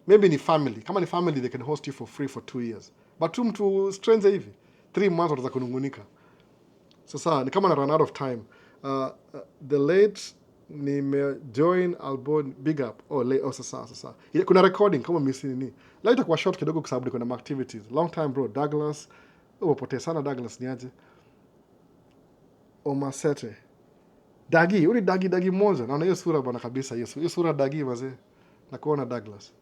maybe ni family. Kama ni family, they can host you for free for 2 years. But tu mtu stranger hivi, 3 months wataza kunungunika. Sasa ni kama na run out of time. The late join Albon big up. Sasa. Kuna recording kama misi nini. Leo itakuwa short kidogo kwa sababu niko na activities. Long time bro, Douglas. Umepotea sana Douglas, ni aje? Omasete. Dagi, uli dagi moja. Naona hiyo sura bwana kabisa hiyo. Hiyo sura dagi wazee. Nakuona Douglas.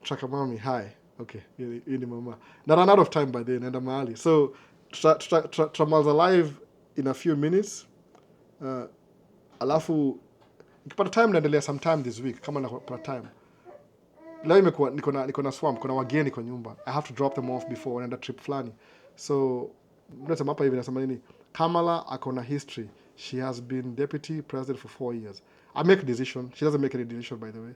Chaka mami, hi. Okay, hii ni mama. Na run out of time by then, naenda mahali. So, tutamaliza live in a few minutes. Alafu, nikipata time naendelea sometime this week, kama napata time. Leo niko na swamp, kuna wageni kwa nyumba. I have to drop them off before naenda trip fulani. So, nasema hapa hivi nasema nini? Kamala akona history. She has been deputy president for 4 years. I make a decision. She doesn't make any decision, by the way.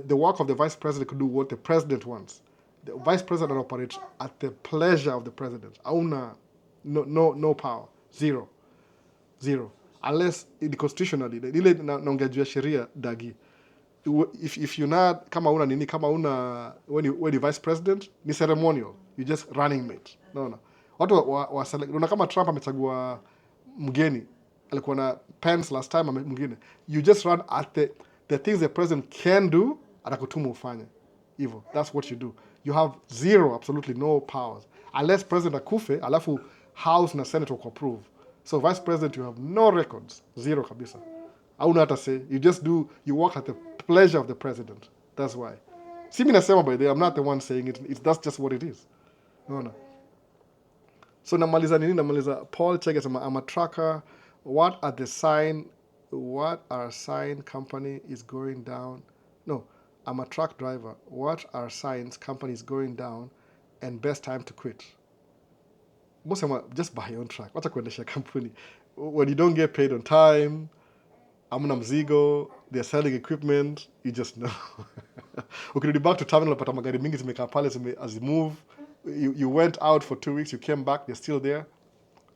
The work of the vice president could do what the president wants. The vice president operates at the pleasure of the president. Auna no power. Zero. Unless constitutionally, ile naongea juu ya sheria dagi. if you're not kama una nini kama una when you vice president ni ceremonial, you just running mate. No. Watu wa select, una kama Trump amechagua mgeni alikuwa na Pence last time mwingine, you just run at the things the president can do, atakutuma ufanye hivyo. That's what you do. You have zero, absolutely no powers unless president akufe alafu house na senate will approve. So vice president, you have no records, zero kabisa. Hauna hata say, you just do, you work at the pleasure of the president. That's why. Si mimi nasema by the way, I'm not the one saying it. That's just what it is. No. So namaliza Paul Chege sema, I'm a tracker. What are sign company is going down? No, I'm a truck driver. What are signs company is going down and best time to quit? Most of them just buy your own truck. What's a kuendesha company? When you don't get paid on time, amuna mzigo, they're selling equipment, you just know. Ukirudi back to terminal, pata magari mingi zimekaa pale as you move. You went out for 2 weeks, you came back, they're still there.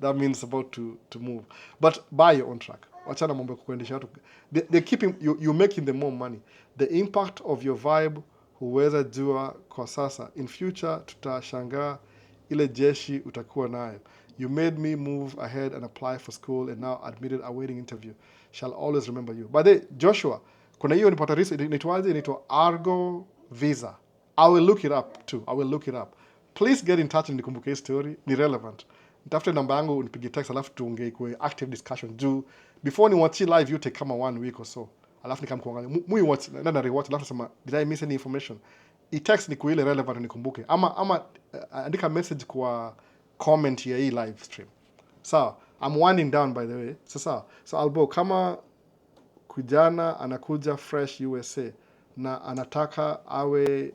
That means about to move. But buy your own truck. Wachana mambo kuendesha watu. They're keeping you're making them more money. The impact of your vibe huweza jua kwa sasa. In future tutashangaa ile jeshi utakuwa nayo. You made me move ahead and apply for school and now admitted awaiting interview. Shall always remember you. By the way, Joshua, kuna hiyo nipata research inaitwa Argo Visa. I will look it up too. I will look it up. Please get in touch and nikumbuke hii story. Ni relevant. Nitafute namba yangu unipige text alafu tuongee kwa active discussion juu before ni watch live you take kama 1 week or so. Alafu nikamkuangalia. Mui watch na rewatch alafu sema did I miss any information? I-text ni kwa ile relevant nikumbuke. Ama andika message kwa comment ya hii live stream. So, I'm winding down by the way. So Albo, kama kujana anakuja fresh USA na anataka awe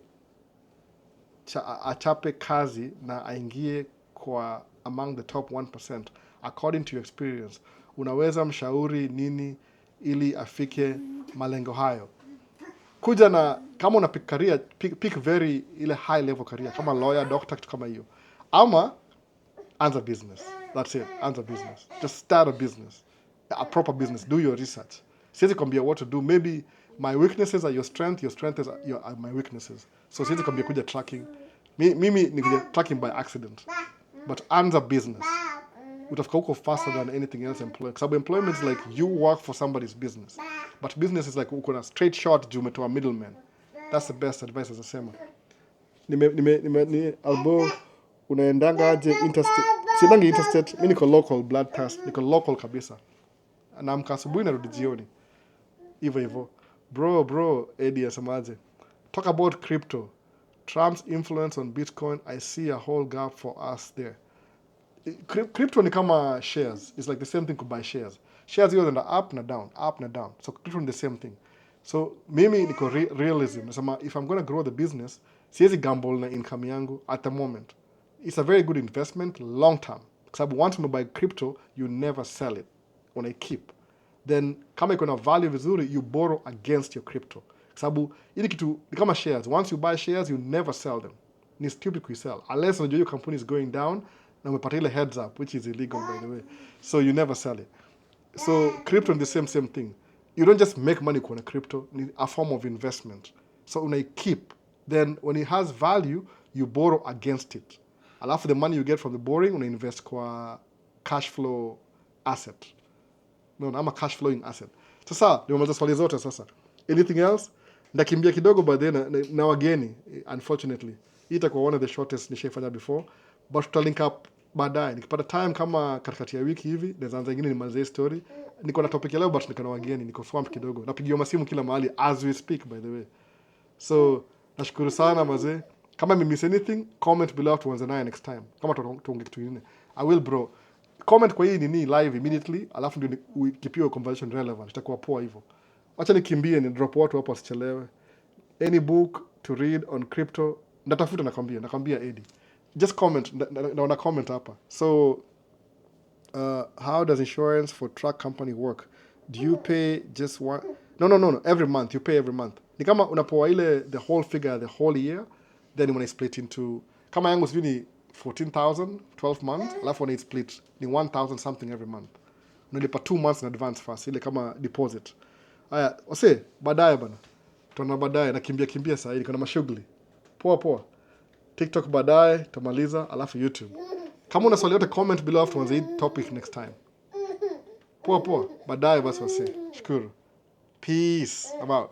achape kazi na aingie kwa among the top 1%, according to your experience, unaweza mshauri nini ili afike malengo hayo? Kuja na kama una pick career, pick very ile high level career kama lawyer, doctor, kitu kama hiyo. Ama anza business. That's it. Anza business. Just start a business. A proper business. Do your research. Siwezi kwambia what to do. Maybe my weaknesses are your strength are my weaknesses. So siwezi kwambia kuja tracking. Mimi nikuja tracking by accident. But anza business. Utafika huko faster than anything else employed. Because employment is like you work for somebody's business. But business is like uko na straight shot juu umetoa middleman. That's the best advice as a sema. Albo unaendanga aje interstate? Siendangi interstate, mimi niko local blood test, niko local kabisa. Naamka asubuhi narudi jioni. Hivyo. Bro, Eddie asemaje? Talk about crypto. Trump's influence on Bitcoin, I see a whole gap for us there. Crypto ni kama shares. It's like the same thing to buy shares. Shares hiyo zinaenda up na down. So crypto ni the same thing. So mimi niko realism. Nasema if I'm going to grow the business, siwezi gamble na income yangu at the moment. It's a very good investment long term. Kwa sababu once you buy crypto, you never sell it. Una keep. Then kama iko na value vizuri, you borrow against your crypto. Kwa sababu ili kitu ni kama shares. Once you buy shares, you never sell them. Ni stupid kuisell. Unless unajua your company is going down na umepata ile heads up, which is illegal by the way. So you never sell it. So crypto is the same thing. You don't just make money kwa crypto, ni a form of investment. So una keep. Then when it has value, you borrow against it. Alafu the money you get from the borrowing, una invest kwa cash flow asset. No, I'm a cash flowing asset. Sasa, nimemaliza swali zote sasa. Anything else? Ndakimbia kidogo by then na wageni, unfortunately. Hii itakuwa one of the shortest nishaifanya before, but tutalink up baadaye. Nikipata time kama katikati ya wiki hivi, naweza anza ingine nimalize story. Niko na topic ya leo but niko na wageni, niko swamp kidogo. Napigiwa masimu kila mahali as we speak by the way. So, nashukuru sana mazee. Kama I miss anything, comment below tuanze naye next time. Kama tuongee kitu kingine. I will bro. Comment kwa hii nini live immediately, alafu ndio keep your conversation relevant. Itakuwa poa hivyo. Acha nikimbie ni drop watu hapo wasichelewe. Any book to read on crypto, ndatafuta nakwambia Eddie. Just comment, na comment hapa. So, how does insurance for truck company work? Do you pay just one? No. Every month. You pay every month. Ni kama unapoa ile the whole figure, the whole year, then when I split into, kama yangu sijui ni 14,000, 12 months, alafu when I split ni 1,000 something every month. Unalipa 2 months in advance first, ile kama deposit. Aya, baadaye bana. Tutaona baadaye, nakimbia saa hii, kuna mashughuli. Poa. TikTok baadaye, tutamaliza, alafu YouTube. Kama una swali yote comment below after tuanze hii topic next time. Poa. Baadaye basi wasi. Shukuru. Peace. I'm out.